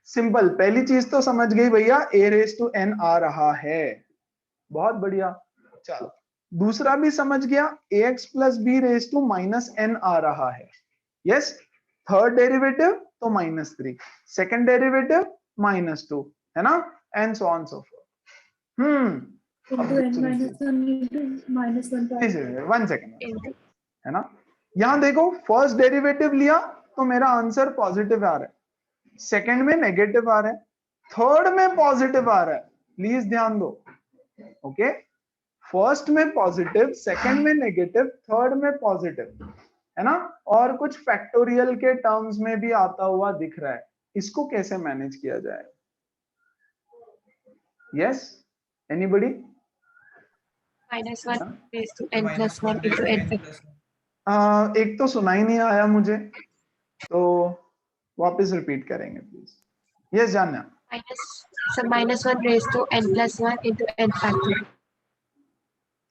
Simple, पहली चीज तो समझ गई भैया, a रेज टू n आ रहा है, बहुत बढ़िया। चलो दूसरा भी समझ गया, ax plus b raise to -n आ रहा है, यस। थर्ड डेरिवेटिव तो -3, सेकंड डेरिवेटिव -2, है ना, and so on so fourth.
Into n minus 1 into -1
1 second, है ना? यहां देखो, फर्स्ट डेरिवेटिव लिया तो मेरा आंसर पॉजिटिव आ रहा है, सेकंड में नेगेटिव आ रहा है, थर्ड में पॉजिटिव आ रहा है, प्लीज ध्यान दो। ओके, फर्स्ट में पॉजिटिव, सेकंड में नेगेटिव, थर्ड में पॉजिटिव, है ना? और कुछ फैक्टोरियल के टर्म्स में भी आता हुआ दिख रहा है, इसको कैसे मैनेज किया जाए? Yes, anybody?
-1 raised to n plus 1 into n factorial.
एक तो सुना ही नहीं आया मुझे, तो वापस रिपीट करेंगे प्लीज। यस जानना।
-1 raised to n plus 1 into n factorial.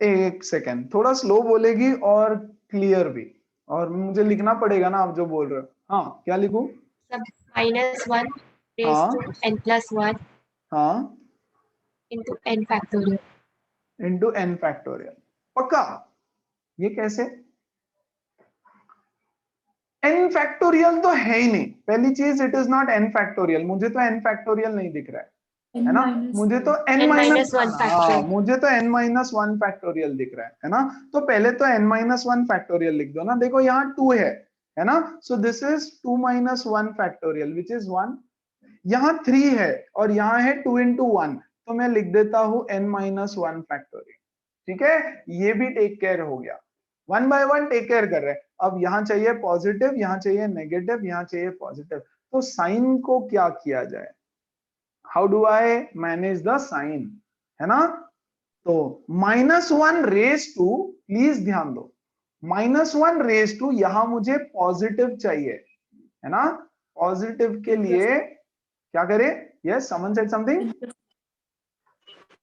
एक सेकेंड, थोड़ा स्लो बोलेगी और क्लियर भी, और मुझे लिखना पड़ेगा ना आप जो बोल रहे हो। हाँ, क्या लिखूं?
-1 raised to n plus 1
हाँ,
into n factorial.
Into n factorial, पक्का? ये कैसे? n फैक्टोरियल तो है ही नहीं, पहली चीज, it is not n factorial, मुझे तो n फैक्टोरियल नहीं दिख रहा है ना? मुझे तो n माइनस
-1 factorial.
मुझे तो n-1 फैक्टोरियल दिख रहा है ना? तो पहले तो n-1 फैक्टोरियल लिख दो ना, देखो यहाँ 2 है ना? सो this is 2 - 1 factorial which is 1, यहाँ 3 है और यहाँ है 2 into 1, तो मैं लिख देता हूँ n-1 फैक्टोरियल। ठीक है, ये भी टेक केयर हो गया, 1 by 1 टेक केयर कर रहे हैं। अब यहाँ चाहिए पॉजिटिव, यहाँ चाहिए नेगेटिव, यहाँ चाहिए पॉजिटिव, तो साइन को क्या किया जाए? How do I manage the sign, है ना? तो -1 रेज टू, प्लीज ध्यान दो, -1 रेज टू, यहां मुझे पॉजिटिव चाहिए, है ना। पॉजिटिव के लिए क्या करें? Yes, someone said something.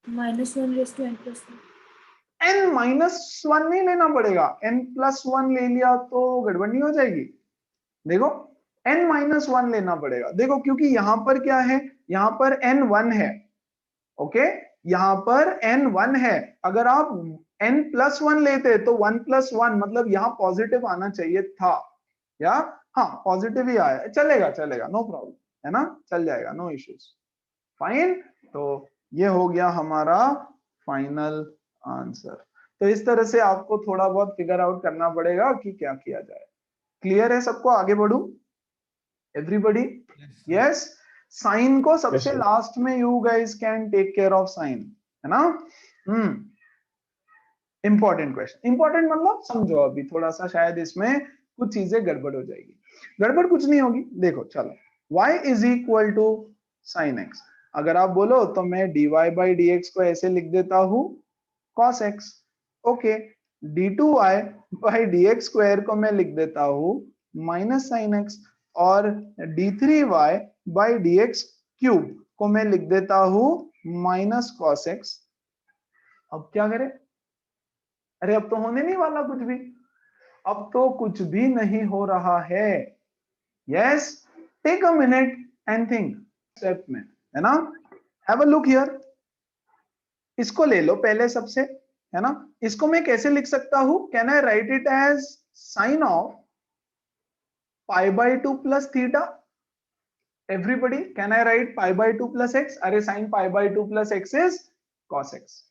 -1 raise to n plus 1।
n-1 नहीं लेना पड़ेगा, n+1 ले लिया तो गड़बड़ नहीं हो जाएगी? देखो n-1 लेना पड़ेगा, देखो क्योंकि यहां पर क्या है, यहां पर n1 है, ओके, यहां पर n1 है। अगर आप n+1 लेते तो 1+1 मतलब यहां पॉजिटिव आना चाहिए था, या हाँ पॉजिटिव ही आया, चलेगा चलेगा, नो प्रॉब्लम, है ना, चल जाएगा, नो इश्यूज, फाइन। तो ये हो गया हमारा फाइनल आंसर। तो इस तरह से आपको थोड़ा बहुत फिगर आउट करना पड़ेगा कि क्या किया जाए। क्लियर है सबको? आगे बढ़ू एवरीबॉडी? यस। साइन को सबसे लास्ट में you guys can take care of sign, है ना। इंपॉर्टेंट क्वेश्चन, इंपॉर्टेंट मतलब समझो, अभी थोड़ा सा शायद इसमें कुछ चीजें गड़बड़ हो जाएगी। गड़बड़ कुछ नहीं होगी, देखो चलो, y is equal to sine x। अगर आप बोलो तो मैं dy बाई dx को ऐसे लिख देता हूं cos x, okay. d2y by dx square को मैं लिख देता हूं माइनस साइन x, और d3y बाई dx क्यूब को मैं लिख देता हूं माइनस cos x। अब क्या करें? अरे अब तो होने नहीं वाला कुछ भी, अब तो कुछ भी नहीं हो रहा है। Yes, take a minute and think step में, है ना। हैव अ लुक हियर, इसको ले लो पहले सबसे, है ना। इसको मैं कैसे लिख सकता हूं? Can I write it as sine of π/2 plus theta? Everybody, can I write π/2 plus x? अरे sine π/2 plus x is cos x,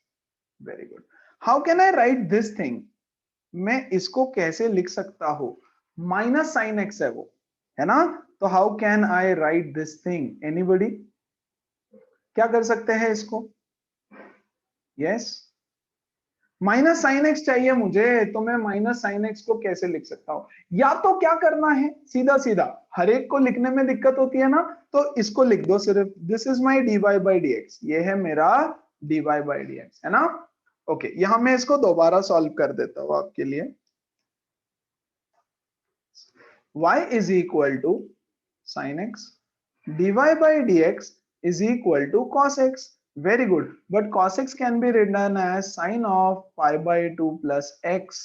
very good. How can I write this thing? मैं इसको कैसे लिख सकता हूं? माइनस साइन एक्स है वो, है ना। तो how can I write this thing? Anybody, क्या कर सकते हैं इसको? यस, माइनस साइन एक्स चाहिए मुझे, तो मैं माइनस साइन एक्स को कैसे लिख सकता हूं? या तो क्या करना है, सीधा सीधा, हर एक को लिखने में दिक्कत होती है ना, तो इसको लिख दो सिर्फ, this is my dy by dx, ये है मेरा dy बाई dx, है ना। ओके, यहां मैं इसको दोबारा सॉल्व कर देता हूं आपके लिए। y is equal to sin x, dy by dx is equal to cos x, very good, but cos x can be written as sin of π/2 plus x,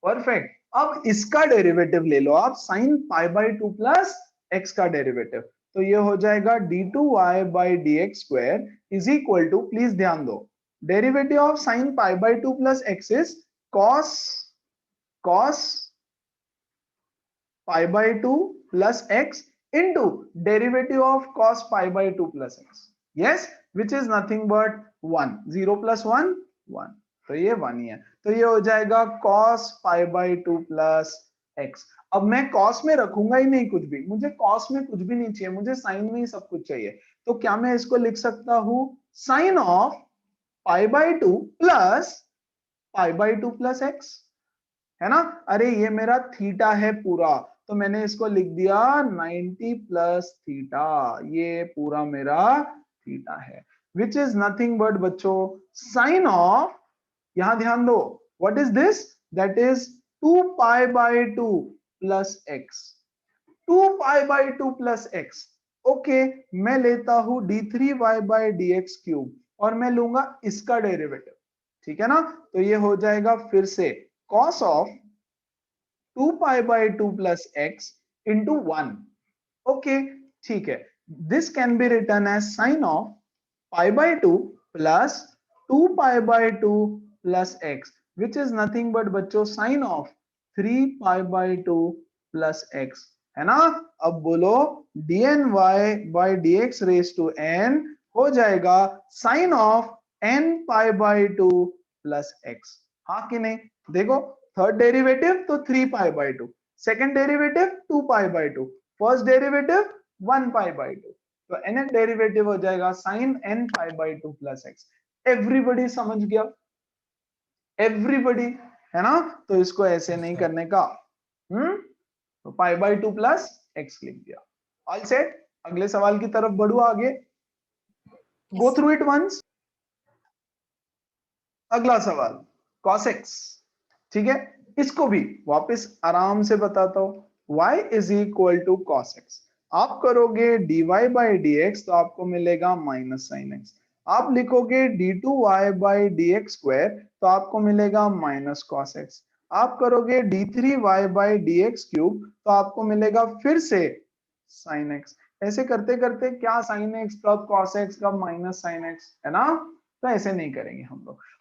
perfect। अब इसका डेरिवेटिव ले लो आप, sin π/2 plus x का derivative, तो ये हो जाएगा d2y by dx square is equal to, please ध्यान दो, derivative of sin π/2 plus x is cos π/2 plus x into derivative of cos π/2 plus x, yes, which is nothing but 1, 0 plus 1 1, तो ये 1 ही है, तो ये हो जाएगा cos π/2 plus x। अब मैं cos में रखूंगा ही नहीं कुछ भी, मुझे cos में कुछ भी नहीं चाहिए, मुझे sin में ही सब कुछ चाहिए, तो क्या मैं इसको लिख सकता हूं sin of π/2 plus π/2 plus x, है ना। अरे ये मेरा थीटा है पूरा, तो मैंने इसको लिख दिया 90 प्लस थीटा, ये पूरा मेरा थीटा है, विच इज नथिंग बट बच्चों साइन ऑफ, यहां ध्यान दो, what is this? That is 2π/2 plus x, 2π/2 plus x, okay. मैं लेता हूं d3y बाई dx क्यूब, और मैं लूंगा इसका डेरिवेटिव, ठीक है ना। तो ये हो जाएगा फिर से cos of 2π/2 plus x into 1, okay, ठीक है। This can be written as sin of π/2 plus 2π/2 plus x, which is nothing but बच्चों sin of 3π/2 plus x, है ना। अब बोलो dny by dx raised to n हो जाएगा sin of n π/2 plus x, हाँ कि नहीं? देखो थर्ड डेरिवेटिव तो 3π/2, सेकंड डेरिवेटिव 2π/2, फर्स्ट डेरिवेटिव 1π/2, तो nth डेरिवेटिव हो जाएगा sin n π/2 plus x। Everybody समझ गया? एवरीबॉडी, है ना। तो इसको ऐसे नहीं करने का, तो π/2 प्लस x लिख दिया, ऑल सेट। अगले सवाल की तरफ बढ़ू आगे, गो थ्रू इट वंस। अगला सवाल cos x, ठीक है, इसको भी वापस आराम से बताता हूं, y is equal to cos x. आप करोगे dy बाई डी एक्स तो आपको मिलेगा माइनस साइन एक्स। आप लिखोगे d2y by d x square तो आपको मिलेगा माइनस कॉस एक्स। आप करोगे d3y by d x cube तो आपको मिलेगा फिर से साइन एक्स। ऐसे करते करते क्या साइन एक्स कब कॉस एक्स कब माइनस साइन एक्स, है ना। तो ऐसे नहीं करेंगे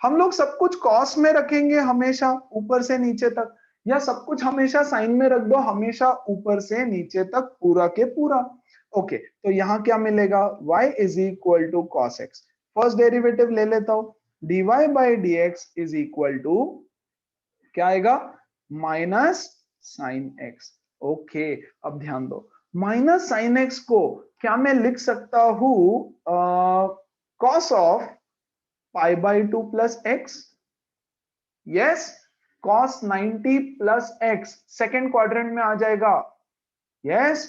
हम लोग सब कुछ कॉस में रखेंगे हमेशा ऊपर से नीचे तक, या सब कुछ हमेशा साइन में रख दो हमेशा ऊपर से नीचे तक पूरा के पूरा। ओके, तो यहाँ क्या मिलेगा, y is equal to cos x. First derivative ले लेता हूं, dy by d x is equal to क्या आएगा, माइनस साइन एक्स। ओके, अब ध्यान दो, माइनस साइन एक्स को क्या मैं लिख सकता हूं cos of pi by two plus x. Yes, cos 90 plus x second quadrant में आ जाएगा। Yes,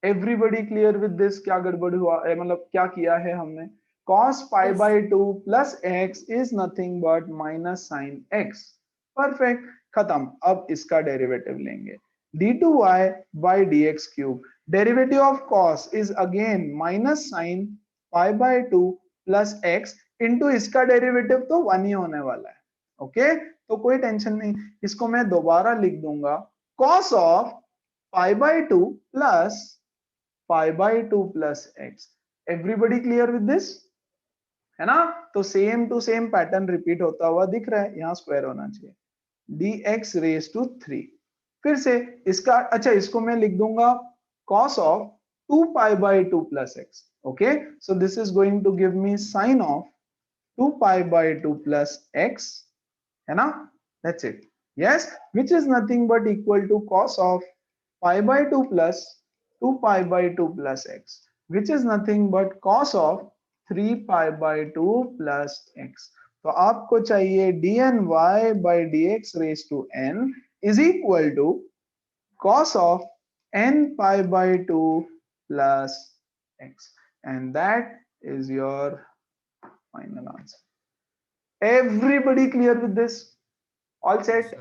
everybody clear with this, क्या गड़बड़ हुआ मतलब क्या किया है हमने, cos pi
Yes.
By two plus x is nothing but minus sine x. Perfect, खत्म। अब इसका डेरिवेटिव लेंगे, d2y by d x cube, derivative of cos is again minus sine pi by two plus x into इसका derivative तो 1 ही होने वाला है। Okay, तो कोई टेंशन नहीं, इसको मैं दोबारा लिख दूंगा, cos of pi by two plus pi by two plus x. Everybody clear with this, है ना। तो same to same pattern repeat होता हुआ दिख रहा है, यहाँ स्क्वायर होना चाहिए, dx रेज टू 3। फिर से इसका, अच्छा इसको मैं लिख दूंगा cos of 2 pi by two plus x. Okay, so this is going to give me sine of 2 pi by two plus x, है ना, that's it. Yes, which is nothing but equal to cos of pi by two plus 2 pi by two plus x, which is nothing but cos of 3 pi by two plus x. तो आपको चाहिए dny by d x raise to n is equal to cos of n pi by two plus x, and that is your final answer. Everybody clear with this, all set,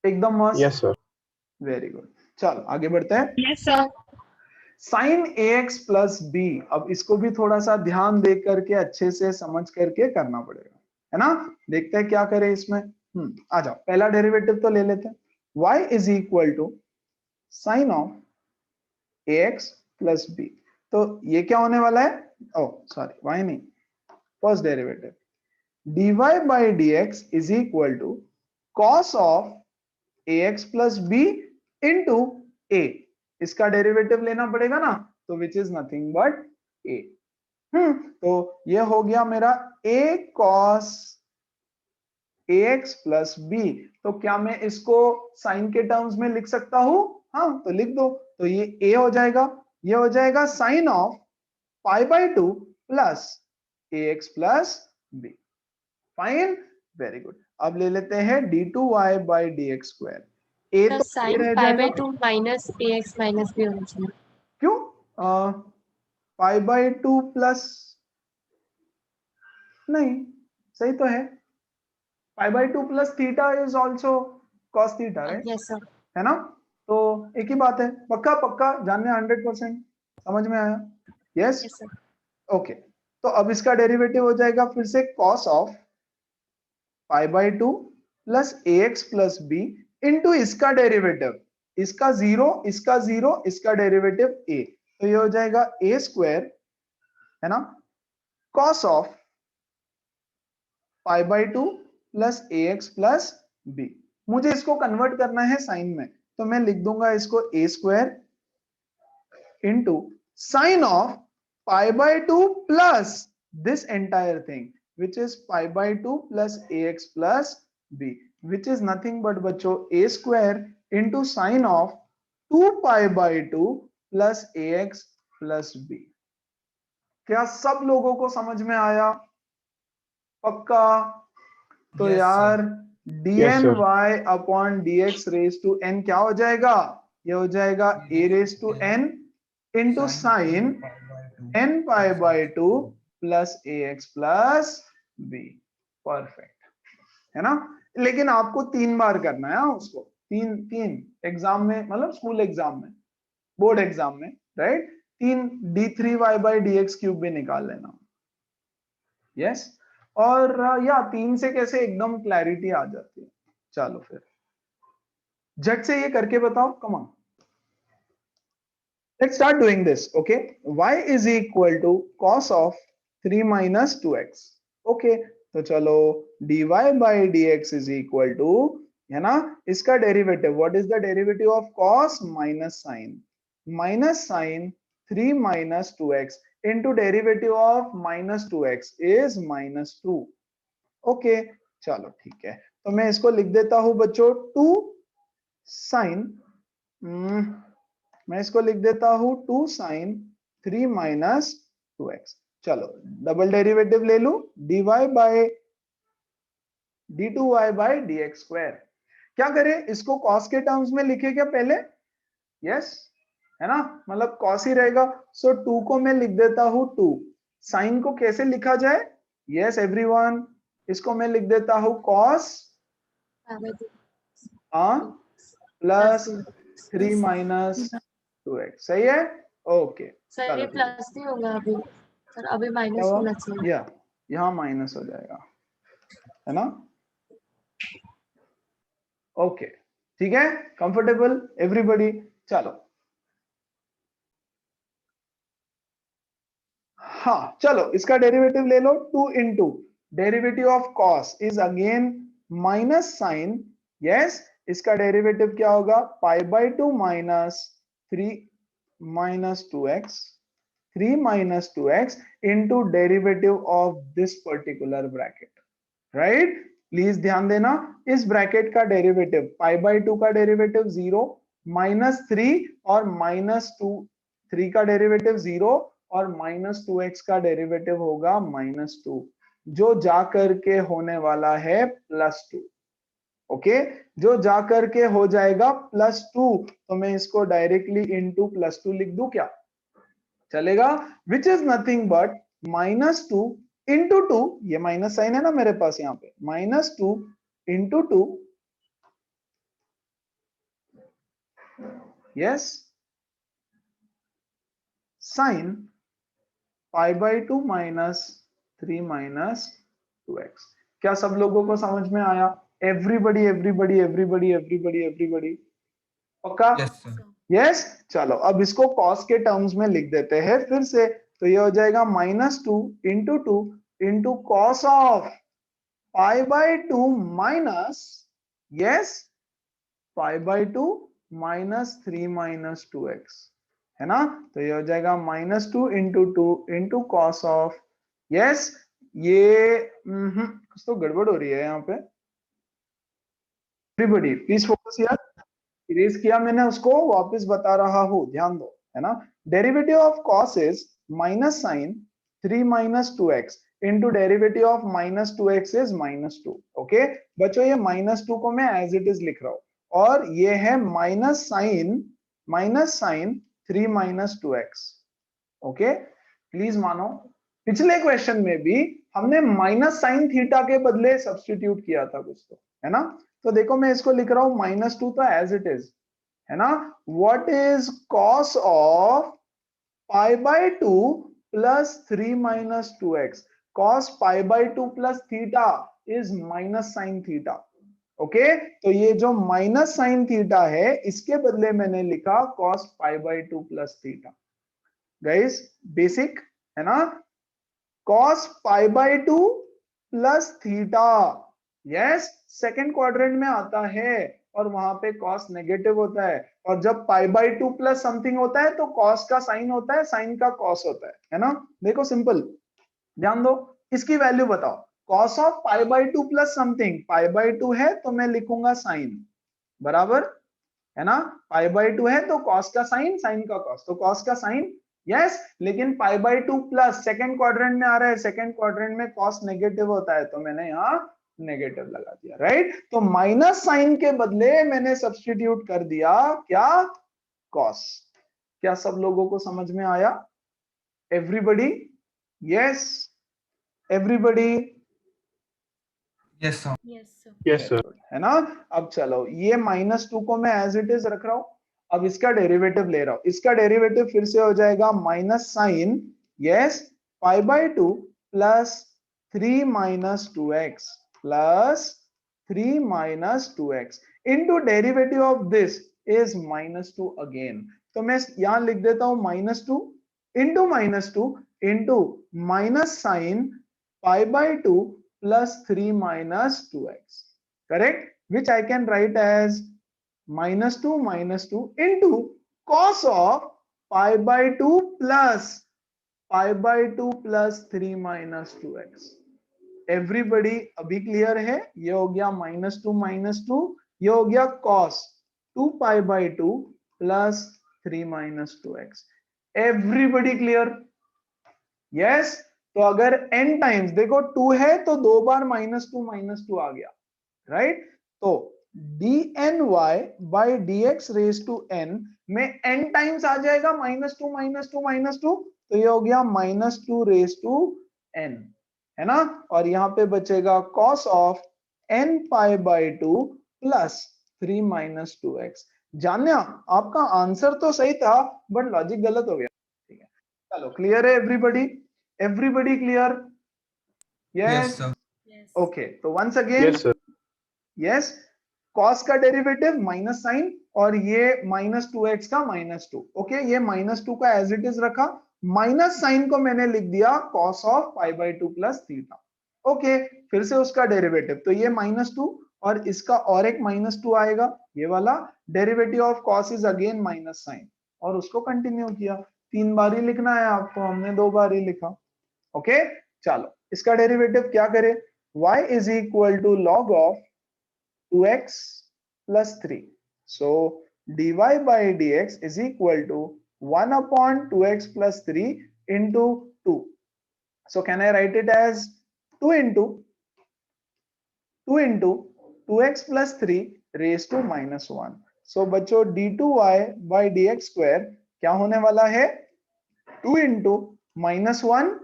एकदम मस्त।
Yes sir.
Very good, चलो आगे बढ़ते हैं।
Yes, sir.
Sign ए x plus B, अब इसको भी थोड़ा सा ध्यान दे करके अच्छे से समझ करके करना पड़ेगा, है ना। देखते हैं क्या करें इसमें। आ जाओ, पहला डेरिवेटिव तो ले लेते हैं, y is equal to sine of a x plus b. तो ये क्या होने वाला है, ओ सॉरी y नहीं, first derivative dy by d x is equal to cos of a x plus b into a, इसका डेरिवेटिव लेना पड़ेगा ना, तो which is nothing but a. तो ये हो गया मेरा a cos ax plus b. तो क्या मैं इसको साइन के टर्म्स में लिख सकता हूं, हाँ तो लिख दो, तो ये a हो जाएगा, ये हो जाएगा sine of pi by two plus ax plus b. Fine, very good. अब ले लेते हैं d2y by d x square, a
Sir,
तो a
sin
रह
pi by
जाएगा,
2 minus ax minus b होना चाहिए।
क्यों, पाई बाई टू प्लस, नहीं सही तो है, पाई by two plus theta is also cos theta, right,
Yes, sir.
है ना। तो एक ही बात है, पक्का पक्का जानने 100% समझ में आया। Yes,
Yes, sir.
ओके, तो अब इसका डेरिवेटिव हो जाएगा फिर से cos of pi by two plus a x plus b into इसका डेरिवेटिव, इसका जीरो इसका जीरो इसका डेरिवेटिव ए, तो ये हो जाएगा ए स्क्वायर, है ना, cos of pi by two plus a x plus b. मुझे इसको कन्वर्ट करना है साइन में, तो मैं लिख दूंगा इसको a square into sine of pi by two plus this entire thing which is pi by 2 plus ax plus b, which is nothing but बच्चों a square into sine of 2 pi by 2 plus ax plus b। क्या सब लोगों को समझ में आया, पक्का। तो
Yes,
यार
Yes,
dn
sir.
y upon dx raise to n क्या हो जाएगा, ये हो जाएगा a raise to n into sine n pi by 2 plus ax plus b। Perfect, है ना। लेकिन आपको 3 बार करना है उसको, तीन तीन एग्जाम में, मतलब स्कूल एग्जाम में, बोर्ड एग्जाम में, right. 3 d3y by d x cube भी निकाल लेना। यस, और या 3 से कैसे एकदम क्लैरिटी आ जाती है। चलो फिर झट से ये करके बताओ, come on, let's start doing this. Okay, y is equal to cos of 3 minus 2x. Okay, तो चलो dy by dx is equal to, है ना, इसका derivative, what is the derivative of cos minus sine 3 minus 2x into derivative of minus 2x is minus 2. Okay, चलो ठीक है, तो मैं इसको लिख देता हूं बच्चों 2 साइन, मैं इसको लिख देता हूं 2 साइन 3 माइनस 2x। चलो डबल डेरिवेटिव ले लू, dy by d2y by dx square. क्या करें, इसको cos के टर्म्स में लिखे क्या पहले, यस, है ना, मतलब cos ही रहेगा। सो 2 को मैं लिख देता हूं 2। साइन को कैसे लिखा जाए, यस एवरीवन, इसको मैं लिख देता हूं cos प्लस 3 माइनस 2x, सही है। ओके
सर ये प्लस नहीं होगा अभी, सर अभी माइनस होना चाहिए,
या यहाँ माइनस हो जाएगा, है ना। ओके ठीक है, कंफर्टेबल एवरीबॉडी। चलो हाँ, चलो इसका डेरिवेटिव ले लो, 2 into derivative of cos is again minus sine, yes, इसका डेरिवेटिव क्या होगा, pi by 2 minus 3 minus 2x, 3 minus 2x into derivative of this particular bracket, right. Please ध्यान देना, इस ब्रैकेट का डेरिवेटिव पाई बाई 2 का डेरिवेटिव 0, माइनस 3 और minus 2, 3 का डेरिवेटिव 0 और माइनस 2x का डेरिवेटिव होगा माइनस 2, जो जा करके होने वाला है प्लस 2। ओके, जो जा करके हो जाएगा प्लस 2, तो मैं इसको डायरेक्टली इनटू प्लस 2 लिख दूं क्या, चलेगा, विच is nothing but minus 2 into 2, ये माइनस साइन है ना मेरे पास यहाँ पे, minus 2 into 2, yes, sine pi by 2 minus 3 minus 2x। क्या सब लोगों को समझ में आया, everybody everybody everybody everybody everybody, पक्का, यस। चलो अब इसको कॉस के टर्म्स में लिख देते हैं फिर से, तो ये हो जाएगा minus 2 into 2 into cos of pi by 2 minus, yes, pi by 2 minus 3 minus 2x, है ना। तो ये हो जाएगा minus 2 into 2 into cos of, yes, ये कुछ तो गड़बड़ हो रही है यहाँ पे, एवरीबॉडी प्लीज फोकस यार, इरेज किया मैंने उसको, वापस बता रहा हूं, ध्यान दो, है ना। Derivative of cos is minus sine 3 minus 2x into derivative of minus 2x is minus 2। Okay बच्चों, ये माइनस 2 को मैं एज इट इज लिख रहा हूं, और ये है minus sine 3 minus 2x। Okay please मानो, पिछले क्वेश्चन में भी हमने माइनस साइन थीटा के बदले सब्स्टिट्यूट किया था कुछ तो, है ना। तो देखो मैं इसको लिख रहा हूं माइनस 2 तो एज इट इज, है ना। What is cos of pi by 2 plus 3 minus 2x, cos pi by 2 plus theta is minus sine theta. Okay, तो ये जो माइनस साइन थीटा है इसके बदले मैंने लिखा cos pi by 2 plus theta. Guys basic है ना, cos pi by 2 plus theta, yes, second quadrant में आता है और वहां पे कॉस नेगेटिव होता है, और जब पाई बाई 2 प्लस समथिंग होता है तो कॉस का साइन होता है, साइन का कॉस होता है ना। देखो सिंपल, ध्यान दो, इसकी वैल्यू बताओ, cos of pi by 2 plus something, pi by 2 है तो मैं लिखूंगा साइन, बराबर, है ना, पाई बाई 2 है तो कॉस का साइन, साइन का कॉस, तो कॉस का साइन, यस, लेकिन पाई बाई 2 प्लस सेकेंड क्वाड्रेंट में आ रहा है, सेकेंड क्वाड्रेंट में कॉस नेगेटिव होता है, तो मैंने यहाँ नेगेटिव लगा दिया, राइट। तो माइनस साइन के बदले मैंने सब्स्टिट्यूट कर दिया क्या, कॉस। क्या सब लोगों को समझ में आया, everybody, yes everybody,
Yes, sir.
Yes, sir.
Yes, sir.
है ना। अब चलो ये -2 को मैं एज इट इज रख रहा हूं, अब इसका डेरिवेटिव ले रहा हूं, इसका डेरिवेटिव फिर से हो जाएगा minus sine yes π/2 plus 3 - 2x plus 3 - 2x into derivative of this is -2 again. तो मैं यहां लिख देता हूं -2 into into minus sine π/2 plus 3 minus 2x, correct, which I can write as -2 into cos of π/2 plus π/2 plus 3 minus 2x। Everybody अभी clear है? ये हो गया -2 ये हो गया cos 2 π/2 plus 3 minus 2x। Everybody clear? Yes. तो अगर n टाइम्स देखो 2 है तो 2 बार -2 आ गया, राइट। तो dny by dx raise to n में n टाइम्स आ जाएगा -2 तो ये हो गया -2 रेज टू n, है ना। और यहां पे बचेगा cos of n π/2 plus 3 - 2x। जानिया आपका आंसर तो सही था बट लॉजिक गलत हो गया, ठीक है। चलो क्लियर है everybody? Everybody clear? Yes,
Yes, sir.
Yes.
okay, तो once again
Yes, sir.
yes, cos का डेरिवेटिव माइनस साइन और ये -2x का -2, ओके, ये -2 का एज इट इज रखा, माइनस साइन को मैंने लिख दिया cos of π/2 plus theta, okay. फिर से उसका डेरिवेटिव, तो ये -2 और इसका और एक -2 आएगा, ये वाला derivative of cos is again minus sine, और उसको कंटिन्यू किया। 3 बार ही लिखना है आपको, हमने 2 बार ही लिखा, ओके। चलो इसका डेरिवेटिव क्या करें, y is equal to log of 2x plus 3, so dy by dx is equal to 1/2x plus 3 into 2, so can I write it as 2 into 2x plus 3 raised to -1। so बच्चों d2y by dx square क्या होने वाला है, 2 into -1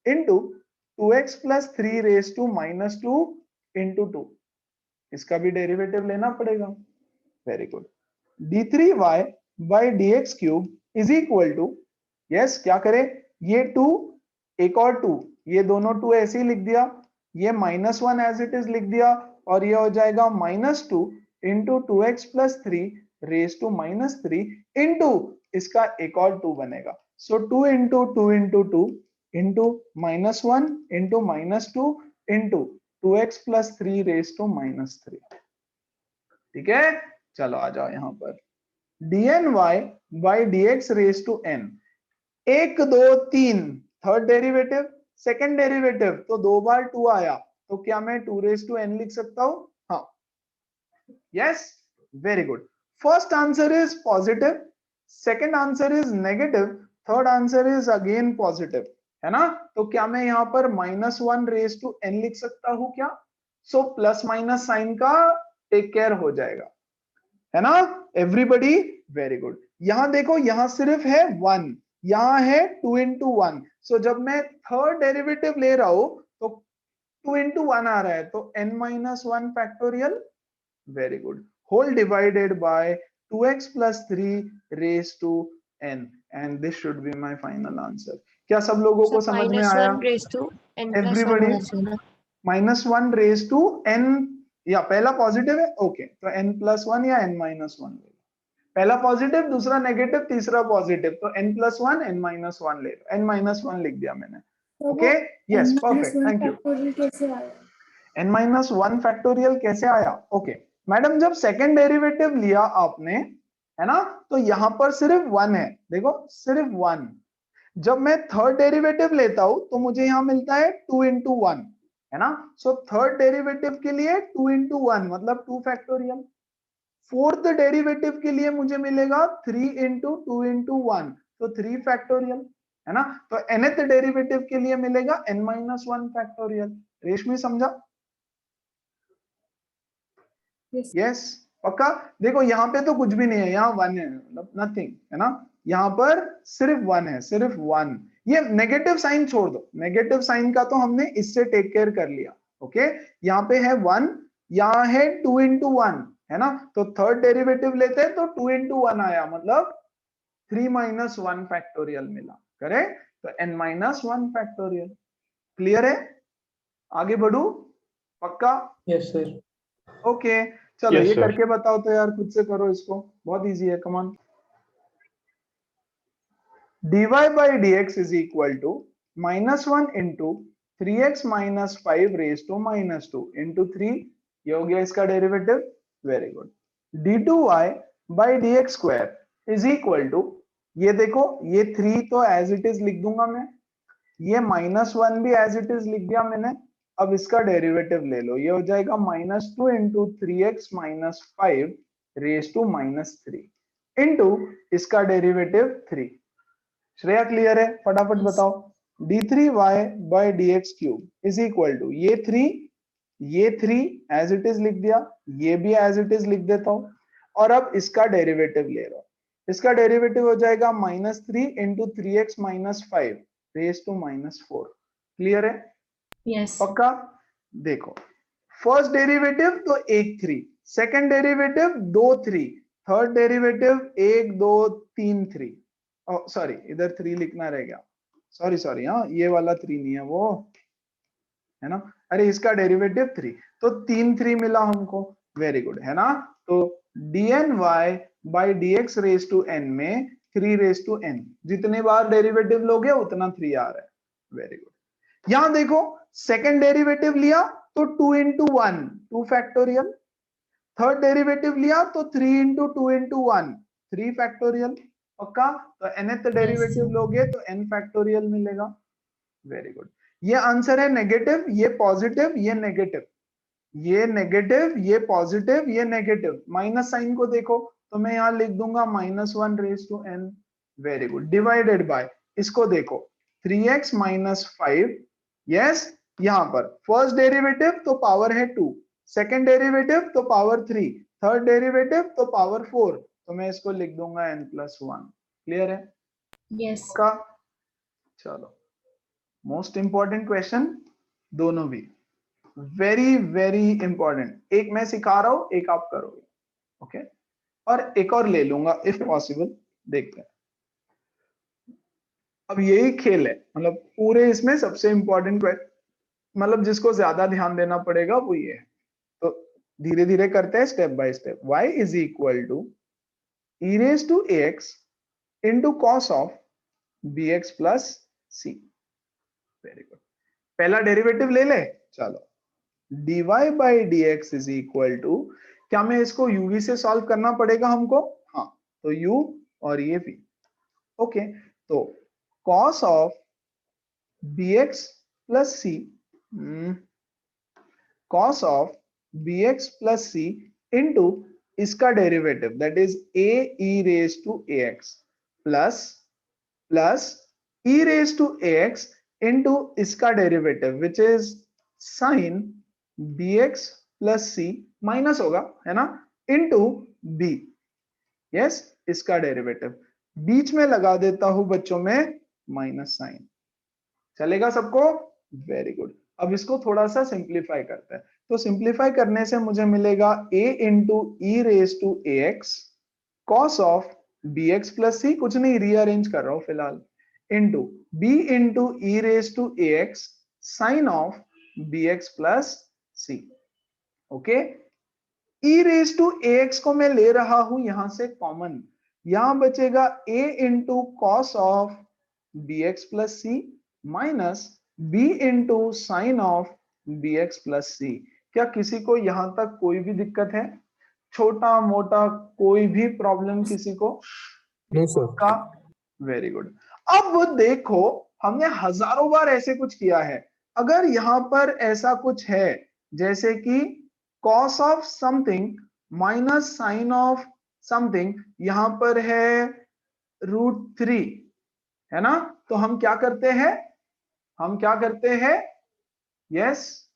into 2x plus 3 raised to -2 into 2, इसका भी derivative लेना पड़ेगा, very good. d3y by dx cube is equal to, yes क्या करें, ये 2 एक और 2, ये दोनों 2 ऐसे ही लिख दिया, ये -1 एज इट इज लिख दिया, और ये हो जाएगा -2 into 2x plus 3 raised to -3 into इसका एक और 2 बनेगा, so 2 into 2 into 2 into -1 into -2 into 2x plus 3 raised to -3, ठीक है। चलो आ जाओ यहां पर, dny by dx raised to n, 1 2 3 third derivative, second derivative तो 2 बार 2 आया, तो क्या मैं 2 raised to n लिख सकता हूं? हाँ, yes, very good। first answer is positive, second answer is negative, third answer is again positive, है ना। तो क्या मैं यहां पर -1 रेज टू n लिख सकता हूं क्या? सो प्लस माइनस साइन का टेक केयर हो जाएगा, है ना एवरीबडी, वेरी गुड। यहां देखो, यहां सिर्फ है 1, यहां है 2 into 1, सो जब मैं थर्ड डेरिवेटिव ले रहा हूं तो 2 into 1 आ रहा है, तो n - 1 factorial, very good, whole divided by 2x plus 3 raised to n, and this should be my final answer। क्या सब लोगों को समझ में आया?
-1 raised to n plus 1
everybody,
होना चाहिए ना?
-1 रेज टू n, या पहला पॉजिटिव है, ओके, तो n+1 या n - 1 ले लो, पहला पॉजिटिव, दूसरा नेगेटिव, तीसरा पॉजिटिव, तो n+1 n - 1 ले लो, n - 1 लिख दिया मैंने, okay, yes, perfect, thank you. n - 1 factorial कैसे आया? ओके मैडम, जब सेकंड डेरिवेटिव लिया आपने, है ना, तो यहां पर सिर्फ 1 है, देखो सिर्फ 1। जब मैं थर्ड डेरिवेटिव लेता हूं तो मुझे यहां मिलता है 2 into 1, है ना। सो थर्ड डेरिवेटिव के लिए 2 into 1 मतलब 2 फैक्टोरियल, फोर्थ डेरिवेटिव के लिए मुझे मिलेगा 3 into 2 into 1, तो 3 फैक्टोरियल, है ना। तो nth डेरिवेटिव के लिए मिलेगा n - 1 फैक्टोरियल। रेशमी समझा? यस, पक्का। देखो यहाँ पे तो कुछ भी नहीं है, यहाँ 1 है, मतलब नथिंग, है ना। यहाँ पर सिर्फ 1 है, सिर्फ 1। ये नेगेटिव साइन छोड़ दो, नेगेटिव साइन का तो हमने इससे टेक केयर कर लिया, ओके, यहाँ पे है 1, यहाँ है 2 इंटू 1, है ना, तो थर्ड डेरिवेटिव लेते हैं तो 2 इंटू 1 आया, मतलब 3 माइनस 1 फैक्टोरियल मिला, करेक्ट, तो n माइनस 1 फैक्टोरियल। क्लियर है, आगे बढ़ू, पक्का?
Yes sir.
ओके, चलो
Yes,
ये
sir.
करके बताओ तो यार, खुद से करो इसको, बहुत इजी है, कमान। dy by dx is equal to -1 into 3x minus 5 raised to -2 into 3, ये हो गया इसका derivative, very good. d2y by dx square is equal to, ये देखो ये 3 तो एज इट इज लिख दूंगा मैं, ये -1 भी एज इट इज लिख दिया मैंने, अब इसका डेरिवेटिव ले लो, ये हो जाएगा -2 into 3x minus 5 raise to -3 into इसका डेरिवेटिव 3। श्रेया क्लियर है, फटाफट बताओ। d3y by dx cube is equal to, ये 3 एज इट इज लिख दिया, ये भी एज इट इज लिख देता हूं, और अब इसका डेरिवेटिव ले रहा हूं, इसका डेरिवेटिव हो जाएगा -3 into 3x minus 5 raise to -4। Clear है,
Yes.
पक्का? देखो, फर्स्ट डेरिवेटिव तो 1 3, second derivative 2 3, third derivative 1 2 3 3, sorry इधर 3 लिखना रह गया, सॉरी हाँ, ये वाला 3 नहीं है वो, है ना, अरे इसका डेरिवेटिव 3, तो 3 मिला हमको, वेरी गुड, है ना, तो dny by dx raise to n में 3 रेज टू n, जितने बार डेरिवेटिव लोगे उतना 3 आ रहा है, वेरी गुड। यहां देखो सेकंड डेरिवेटिव लिया तो 2 इंटू 1 2 फैक्टोरियल, थर्ड डेरिवेटिव लिया तो 3 इंटू 2 इंटू 1 3 फैक्टोरियल, पक्का? तो nth डेरिवेटिव लोगे तो n फैक्टोरियल मिलेगा, वेरी गुड। ये आंसर है नेगेटिव, ये पॉजिटिव, ये नेगेटिव, ये नेगेटिव, ये पॉजिटिव, ये नेगेटिव, माइनस साइन को देखो तो मैं यहां लिख दूंगा -1 raise to n, very good, divided by, इसको देखो 3x minus 5, यस, यहां पर फर्स्ट डेरिवेटिव तो पावर है 2, सेकंड डेरिवेटिव तो पावर 3, थर्ड डेरिवेटिव तो पावर 4, तो मैं इसको लिख दूंगा n+1। क्लियर है,
Yes.
का? चलो, मोस्ट इंपॉर्टेंट क्वेश्चन, दोनों भी वेरी वेरी इंपॉर्टेंट, एक मैं सिखा रहा हूं, एक आप करोगे, ओके, और एक और ले लूंगा इफ पॉसिबल, देखते हैं। अब यही खेल है, मतलब पूरे इसमें सबसे इंपॉर्टेंट, मतलब जिसको ज्यादा ध्यान देना पड़ेगा वो ये है, तो धीरे धीरे करते हैं, step by step. y is equal to e raise to ax into cos of bx plus c, very good. पहला डेरिवेटिव ले ले, चलो, dy by dx is equal to, क्या मैं इसको uv से सॉल्व करना पड़ेगा हमको? हाँ, तो u और ये v, ओके, तो cos of bx plus c, cos of bx plus c into इसका derivative that is a e raise to ax plus e raise to ax into इसका derivative which is sine bx plus c, minus होगा, है ना, into b, yes, इसका derivative, बीच में लगा देता हूं बच्चों में माइनस साइन, चलेगा सबको, वेरी गुड। अब इसको थोड़ा सा सिंप्लीफाई करते हैं, तो सिंप्लीफाई करने से मुझे मिलेगा a into e raise to ax cos of bx plus c, कुछ नहीं रीअरेंज कर रहा हूं फिलहाल, into b into e raise to ax sine of bx plus c, okay. e raise to ax को मैं ले रहा हूं यहां से कॉमन, यहां बचेगा a इंटू cos of bx plus c minus b इंटू sine of bx plus c। क्या किसी को यहां तक कोई भी दिक्कत है, छोटा मोटा कोई भी प्रॉब्लम किसी को?
No sir.
का, वेरी गुड। अब वो देखो, हमने हजारों बार ऐसे कुछ किया है, अगर यहां पर ऐसा कुछ है जैसे कि cos of something minus sine of something, यहां पर है √3, है ना, तो हम क्या करते हैं, यस,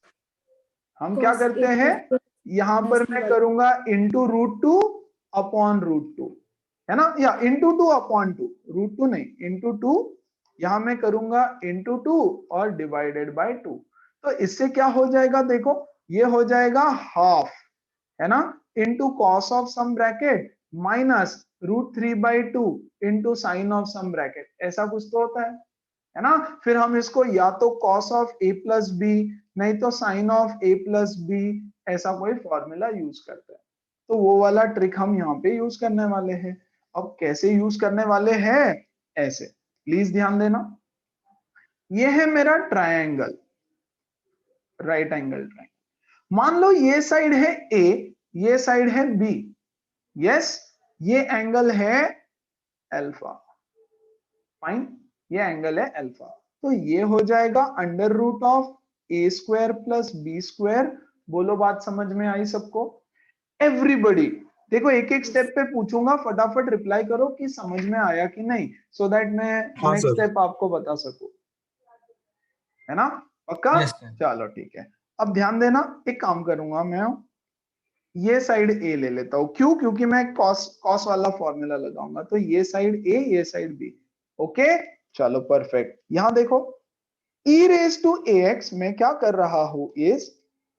हम क्या करते हैं, यहां पर मैं करूंगा इंटू √2 अपॉन √2, है ना, या इंटू 2 अपॉन 2, √2 नहीं, इंटू 2, यहां मैं करूंगा इंटू 2 और डिवाइडेड बाय 2, तो इससे क्या हो जाएगा, देखो ये हो जाएगा हाफ, है ना, into cos of some bracket minus √3/2 into sine of some bracket, ऐसा कुछ तो होता है ना। फिर हम इसको या तो cos of a plus b, नहीं तो sine of a plus b, ऐसा कोई फॉर्मूला यूज करते हैं। तो वो वाला ट्रिक हम यहाँ पे यूज करने वाले हैं। अब कैसे यूज करने वाले हैं, ऐसे प्लीज ध्यान देना। ये है मेरा ट्रायंगल, राइट एंगल ट्रायंगल। मान लो ये साइड है a, ये साइड है b, यस, ये एंगल है अल्फा, फाइन, ये एंगल है अल्फा। तो ये हो जाएगा under root of a² plus b²। बोलो बात समझ में आई सबको? एवरीबडी देखो एक एक स्टेप पे पूछूंगा, फटाफट रिप्लाई करो कि समझ में आया कि नहीं, सो दैट मैं
हाँ
नेक्स्ट
सर।
स्टेप आपको बता सकूं, है ना, पक्का?
Yes sir.
चलो ठीक है। अब ध्यान देना, एक काम करूंगा मैं, ये साइड ए ले लेता हूं, क्यों? क्योंकि मैं कॉस वाला फॉर्मूला लगाऊंगा, तो ये साइड ए, ये साइड बी। ओके, चलो परफेक्ट। यहां देखो e रेज टू ax, मैं क्या कर रहा हूं is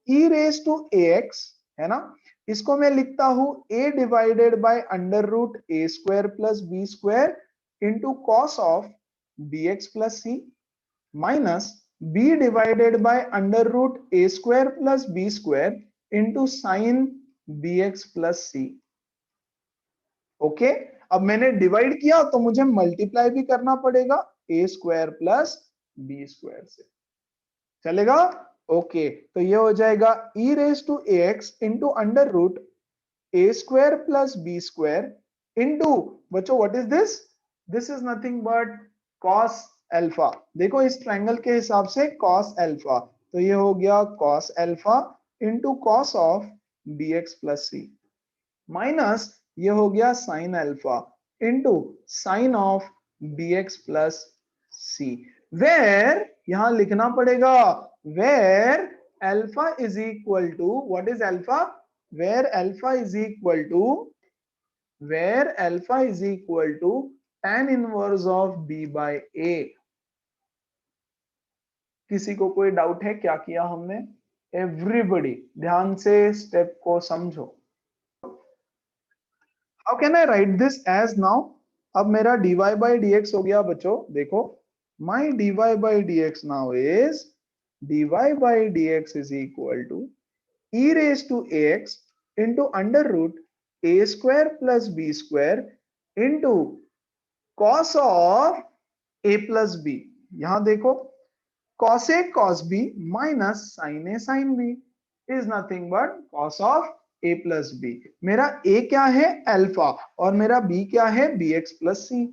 e raise to ax, है ना, इसको मैं लिखता हूं a divided by under root a² plus b² into cos of bx plus c minus b divided by under root a² plus b² into sine bx plus c। Okay, अब मैंने divide किया तो मुझे मल्टीप्लाई भी करना पड़ेगा a² plus b² से, चलेगा? ओके, तो ये हो जाएगा e raise to ax into under root a² plus b² into, बच्चों what is this? This is nothing but cos alpha. देखो इस ट्रायंगल के हिसाब से cos अल्फा, तो ये हो गया cos alpha into cos of bx plus c minus ये हो गया sine alpha into sine of bx plus c, where यहां लिखना पड़ेगा where alpha is equal to, what is alpha? Where alpha is equal to, where alpha is equal to tan inverse of b by a। किसी को कोई doubt है क्या किया हमने? एवरीबडी ध्यान से स्टेप को समझो। How can I write this as now? अब मेरा dy by dx हो गया बच्चों, देखो my dy by dx now is dy by dx is equal to e raised to ax into under root a² plus b² into cos of a plus b। यहां देखो cos a cos b minus sin a sin b is nothing but cos of a plus b. मेरा a क्या है? Alpha, और मेरा b क्या है? bx plus c।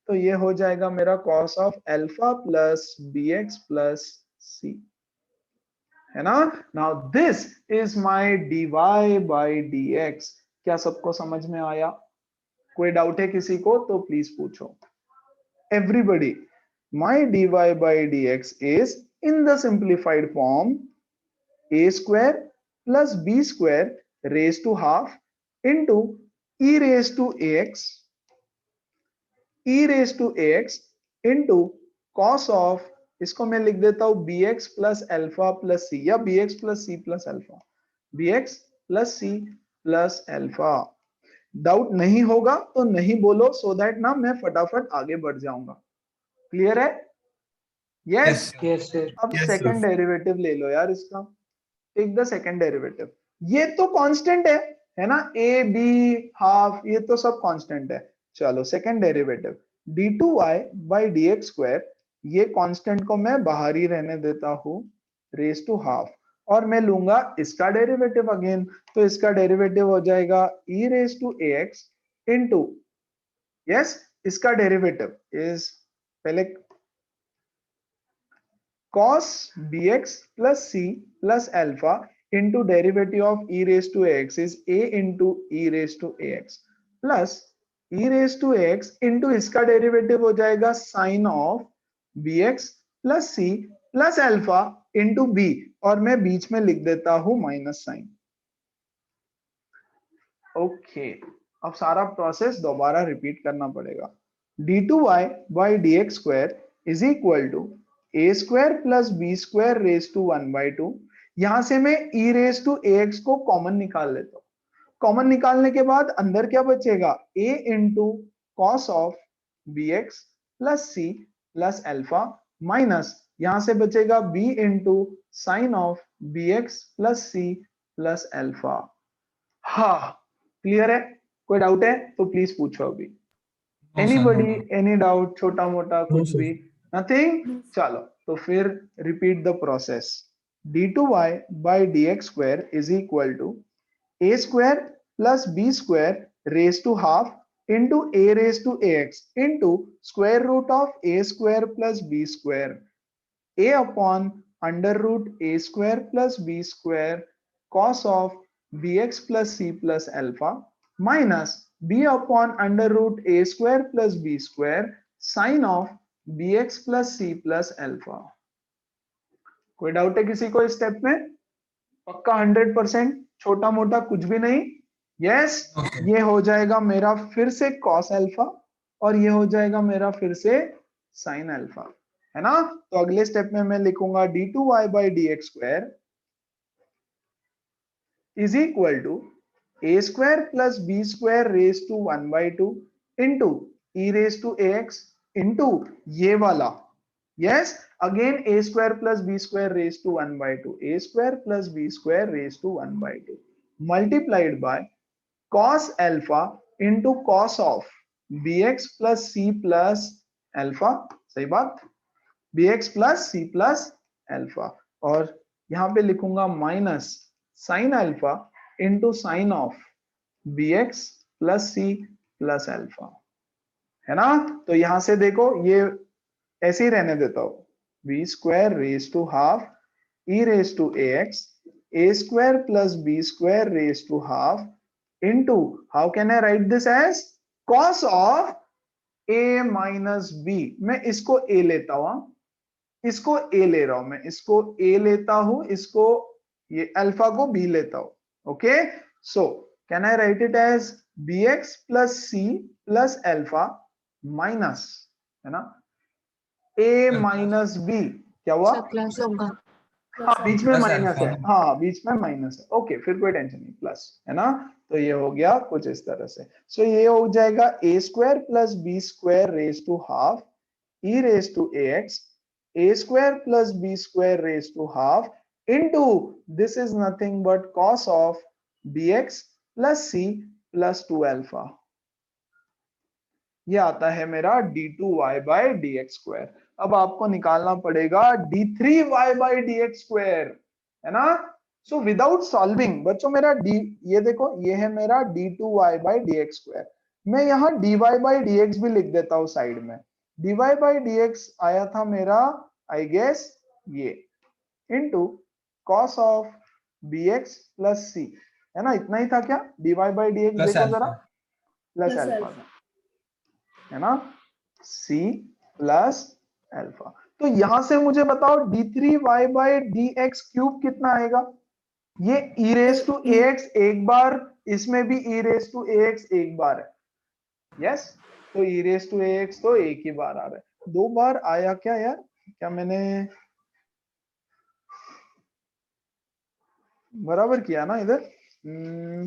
तो ये हो जाएगा मेरा cos of alpha plus bx plus c, है ना। Now this is my dy by dx। क्या सबको समझ में आया? कोई डाउट है किसी को तो प्लीज पूछो। Everybody, my dy by dx is in the simplified form a² plus b² raised to half into e raised to ax, e raised to ax into cos of, इसको मैं लिख देता हूं bx plus alpha plus c, या bx plus c plus alpha, bx plus c plus alpha. Doubt नहीं होगा तो नहीं बोलो, सो दैट ना मैं फटाफट आगे बढ़ जाऊंगा। क्लियर है? यस।
Yes, sir.
अब
Yes, sir.
सेकंड डेरिवेटिव ले लो यार इसका, टेक द सेकंड डेरिवेटिव। ये तो कांस्टेंट है ना, ए बी हाफ, ये तो सब कांस्टेंट है। चलो second derivative d2y by dx², ये कांस्टेंट को मैं बाहर ही रहने देता हूं, रेज टू हाफ, और मैं लूंगा इसका डेरिवेटिव अगेन, तो इसका डेरिवेटिव हो जाएगा e raise to ax into, yes, इसका डेरिवेटिव इज पहले cos bx plus c plus alpha into derivative of e raised to ax is a into e raised to ax plus e raised to ax into इसका derivative हो जाएगा sin of bx plus c plus alpha into b, और मैं बीच में लिख देता हूं minus sign. Okay, अब सारा प्रोसेस दोबारा रिपीट करना पड़ेगा। d2y by dx² is equal to a square plus b square raise to 1/2। यहां से मैं e raise to a x को कॉमन निकाल लेता हूं। कॉमन निकालने के बाद अंदर क्या बचेगा, a इंटू cos of b x plus c plus alpha minus यहां से बचेगा b इंटू sine of b x plus c plus alpha. हाँ क्लियर है, कोई डाउट है तो प्लीज पूछो अभी।
No sir,
anybody any doubt, छोटा मोटा
नो
कुछ
सर।
भी, नथिंग। चलो तो फिर repeat the process. d2y by d x square is equal to a square plus b square raised to half into a raised to ax into square root of a square plus b square, a upon under root a square plus b square cos of bx plus c plus alpha minus b upon under root a square plus b square sin of bx plus c plus alpha। कोई doubt है किसी को इस step में? पक्का 100%, छोटा मोटा कुछ भी नहीं? यस ये हो जाएगा मेरा फिर से cos अल्फा और ये हो जाएगा मेरा फिर से sin अल्फा, है ना। तो अगले स्टेप में मैं लिखूंगा d2y by d x square is equal to a square plus b square raise to 1/2 into e raise to a x into ये वाला, yes again a square plus b square raised to 1/2, a square plus b square raised to 1/2 multiplied by cos alpha into cos of bx plus c plus alpha, सही बात, bx plus c plus alpha, और यहां पे लिखूंगा minus sin alpha into sin of bx plus c plus alpha, है ना। तो यहां से देखो ये ऐसे ही रहने देता हूं, b square raise to half e raise to a x a square plus b square raise to half into how can I write this as cos of a minus b. मैं इसको ए लेता हूं, इसको ए ले रहा हूं, मैं इसको ए लेता हूं, इसको ये अल्फा को बी लेता हूं, okay. So can I write it as b x plus c plus alpha minus, है ना, a माइनस बी, क्या हुआ,
प्लस होगा।
हाँ बीच में
प्लस
माइनस है,
अल्फा।
हाँ बीच में माइनस है, ओके फिर कोई टेंशन नहीं, प्लस है ना। तो ये हो गया कुछ इस तरह से। सो ये हो जाएगा a square plus b square raise to half e raise to a x a square plus b square raise to half into this is nothing but cos of b x plus c plus 2 alpha. ये आता है मेरा d2y by d x square. अब आपको निकालना पड़ेगा d3y by d x square, है ना। सो विदाउट सॉल्विंग बच्चों मेरा d, ये देखो ये है मेरा d2y by d x square. मैं यहाँ dy बाई डी एक्स भी लिख देता हूँ साइड में। dy बाई डी एक्स आया था मेरा आई गेस ये into cos of bx plus c, है ना, इतना ही था क्या, dy बाई डी एक्स देखो जरा, प्लस अल्फा, है ना, c प्लस अल्फा। तो यहां से मुझे बताओ d3y by d x cube कितना आएगा। ये e रेस टू ax एक बार, इसमें भी e रेस टू ax एक बार है, यस। तो e रेस टू ax तो एक ही बार आ रहा है, दो बार आया क्या यार, क्या मैंने बराबर किया ना इधर?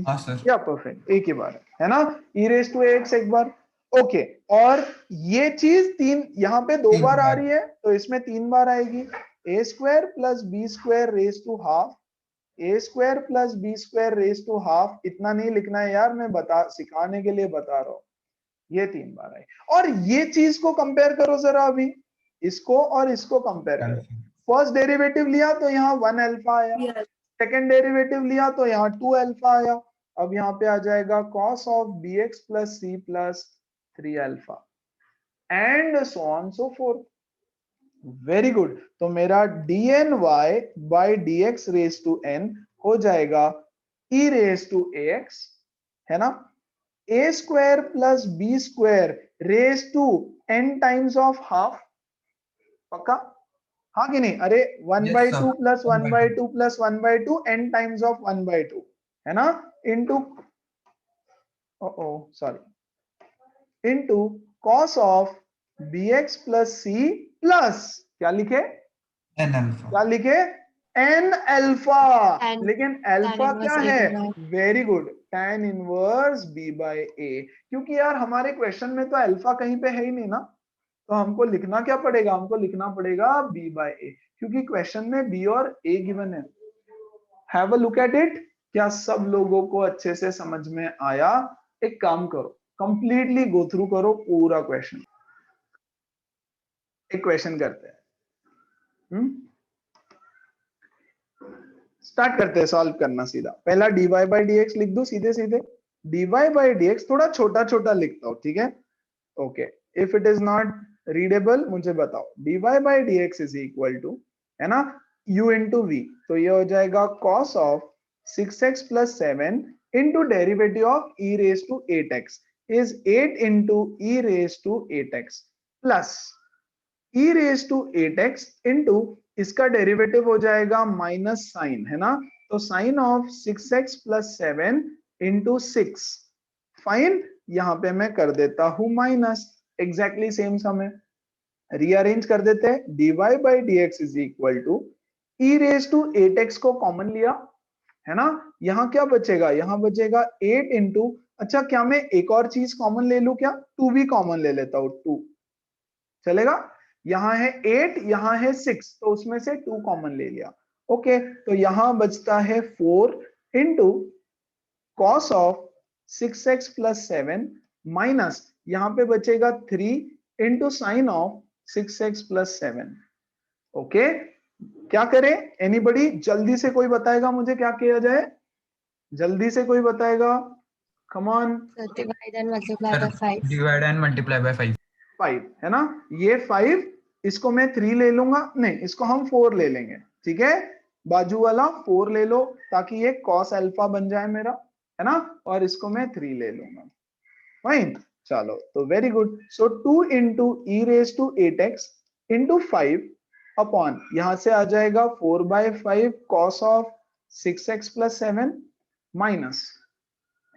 हाँ सर।
या परफेक्ट, एक ही बार है ना, e रेस टू ax एक बार, ओके। और ये चीज तीन यहाँ पे दो बार आ रही है तो इसमें तीन बार आएगी, a square plus b square raise to half a square plus b square raise to half. इतना नहीं लिखना है यार, मैं बता सिखाने के लिए बता रहा हूँ, ये तीन बार आई। और ये चीज को कंपेयर करो जरा अभी, इसको और इसको कंपेयर करो। फर्स्ट डेरिवेटिव लिया तो यहाँ 1 अल्फा आया, सेकेंड डेरिवेटिव लिया तो यहाँ 2 अल्फा आया। अब यहाँ पे आ जाएगा cos of bx plus c plus 3 alpha and so on so fourth. Very good. तो मेरा dny by d x raise to n हो जाएगा e रेज टू ax, है ना, a square plus b square raise to n times of half, पक्का, हाँ कि नहीं, अरे 1/2 plus 1/2 plus 1/2 n times of 1/2, है ना, into sorry into cos of bx plus c plus क्या लिखे
N
क्या
alpha.
लिखे, एन अल्फा,
Tan-
लेकिन
tan
अल्फा
inverse
क्या
A
है,
by-
very good, tan inverse b by a, क्योंकि यार हमारे क्वेश्चन में तो अल्फा कहीं पे है ही नहीं ना, तो हमको लिखना क्या पड़ेगा, हमको लिखना पड़ेगा बी बाय ए, क्योंकि क्वेश्चन में बी और ए गिवन है। Have a look at it, क्या सब लोगों को अच्छे से समझ में आया? एक काम करो, कंप्लीटली गो थ्रू करो पूरा क्वेश्चन, एक क्वेश्चन करते हैं, स्टार्ट करते हैं सॉल्व करना सीधा। पहला dy बाई डी एक्स लिख दो सीधे सीधे, dy बाई डी एक्स थोड़ा छोटा छोटा लिखता हूं, ठीक है, okay, if it is not readable मुझे बताओ। dy by d x is equal to, है ना, u इंटू वी, तो ये हो जाएगा cos of 6x plus 7 into derivative of e raise to 8x is 8 into e raise to 8x plus e raise to 8x into इसका derivative हो जाएगा minus sine, है ना, तो sine of 6x plus 7 into 6, fine, यहां पे मैं कर देता हूं माइनस, एग्जैक्टली सेम सम है, रीअरेंज कर देते हैं, dy by d x is equal to e raise to 8x को कॉमन लिया, है ना, यहाँ क्या बचेगा, यहाँ बचेगा 8 इंटू, अच्छा क्या मैं एक और चीज कॉमन ले लूं क्या, 2 भी कॉमन ले लेता हूं, 2 चलेगा, यहाँ है 8 यहाँ है 6, तो उसमें से 2 कॉमन ले लिया, ओके, तो यहां बचता है 4 into cos of 6x plus 7 minus यहां पे बचेगा 3 into sine of 6x plus 7, okay, क्या करें, एनीबडी जल्दी से कोई बताएगा मुझे क्या किया जाए, जल्दी से कोई बताएगा, come on,
So divide and multiply by 5.
Divide and multiply by 5.
5 है ना, ये 5, इसको मैं 3 ले लूंगा, नहीं इसको हम 4 ले लेंगे, ठीक है, बाजू वाला 4 ले लो ताकि ये cos अल्फा बन जाए मेरा, है ना, और इसको मैं 3 ले लूंगा, फाइन, चलो, तो very good, so 2 into e raise to 8x into 5 upon, यहां से आ जाएगा 4 by 5 cos of 6x plus 7 minus,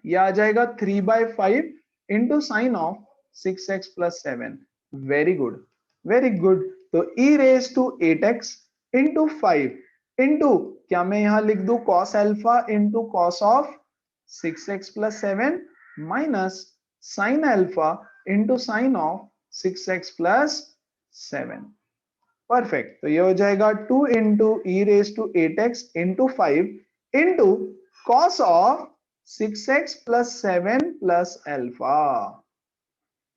ये आ जाएगा 3 by 5 into sine of 6x plus 7, very good, very good, तो e raise to 8x into 5 into, क्या मैं यहां लिख दूं cos alpha into cos of 6x plus 7 minus sine alpha into sine of 6x plus 7, perfect, तो ये हो जाएगा 2 into e raise to 8x into 5 into cos of 6x plus 7 plus alpha,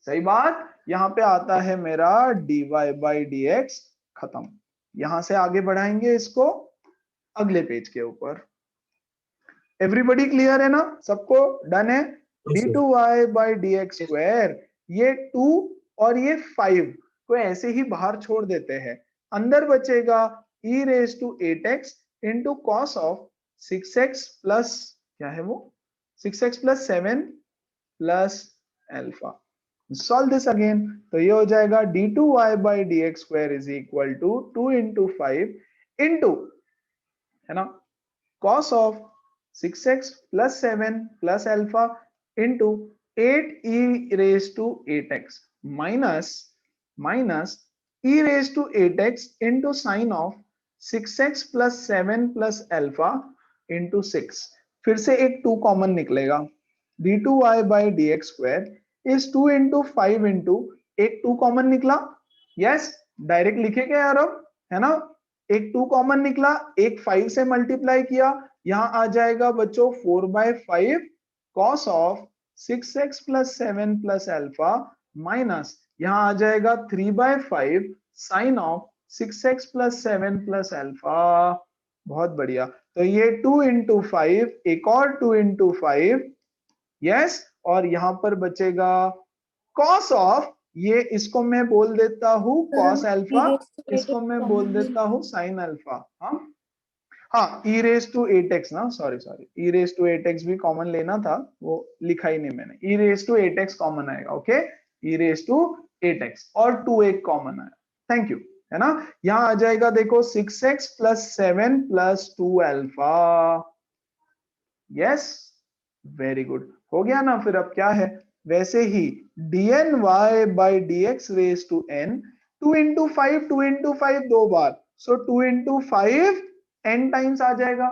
सही बात, यहां पे आता है मेरा dy बाई डी एक्स, खत्म, यहां से आगे बढ़ाएंगे इसको अगले पेज के ऊपर, एवरीबडी क्लियर है ना, सबको डन है, d2y by d x square, ये 2 और ये 5 को ऐसे ही बाहर छोड़ देते हैं, अंदर बचेगा e raise to 8x into cos of 6x plus, क्या है वो, 6x plus 7 plus alpha, solve this again, तो ये हो जाएगा d2y by d x square is equal to 2 into 5 into, है ना, cos of 6x plus 7 plus alpha into 8 e raised to 8x minus e raised to 8x into sine of 6x plus 7 plus alpha into 6, फिर से एक 2 common निकलेगा, d2y by dx square is 2 into 5 into, एक 2 common निकला, yes, direct लिखेंगे यार अब, है ना, एक 2 कॉमन निकला, एक 5 से मल्टीप्लाई किया, यहां आ जाएगा बच्चों 4 by 5 cos of 6x plus 7 plus alpha minus, यहां आ जाएगा 3 by 5 sine of 6x plus 7 plus alpha, बहुत बढ़िया, तो ये 2 इंटू 5, एक और 2 इंटू 5, यस, और यहां पर बचेगा कॉस ऑफ, ये इसको मैं बोल देता हूं कॉस अल्फा, इसको मैं बोल देता हूं साइन अल्फा, हाँ e रेज टू 8x ना, sorry e raise to 8x भी कॉमन लेना था, वो लिखा ही नहीं मैंने, e raise to 8x common आएगा, okay, e raise to 8x और 2 एक कॉमन आया, थैंक यू, है ना, यहां आ जाएगा देखो 6x plus 7 plus 2 alpha, yes, very good, हो गया ना, फिर अब क्या है, वैसे ही dny by dx raise to n, 2 into 5 2 into 5 2 बार, सो 2 into 5 n टाइम्स आ जाएगा।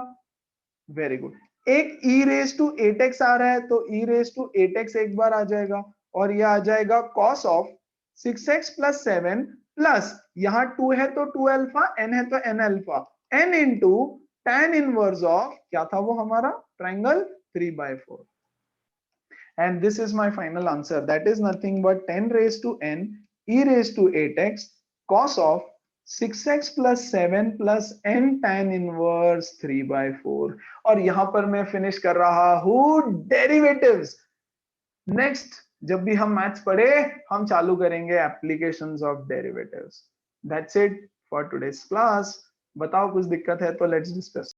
Very good. एक e रेज टू 8x आ रहा है तो e रेज टू 8x एक बार आ जाएगा और ये आ जाएगा cos of 6x plus 7 plus यहाँ 2 है तो 2 अल्फा, n है तो n alpha, n into tan inverse of क्या था वो हमारा triangle 3/4 and this is my final answer, that is nothing but 10 raised to n e raised to 8x cos of 6x plus 7 plus n tan inverse 3/4 और यहां पर मैं finish कर रहा हूं डेरिवेटिव्स। नेक्स्ट जब भी हम मैथ्स पढ़े हम चालू करेंगे applications of derivatives. That's it for today's class. बताओ कुछ दिक्कत है तो लेट्स डिस्कस।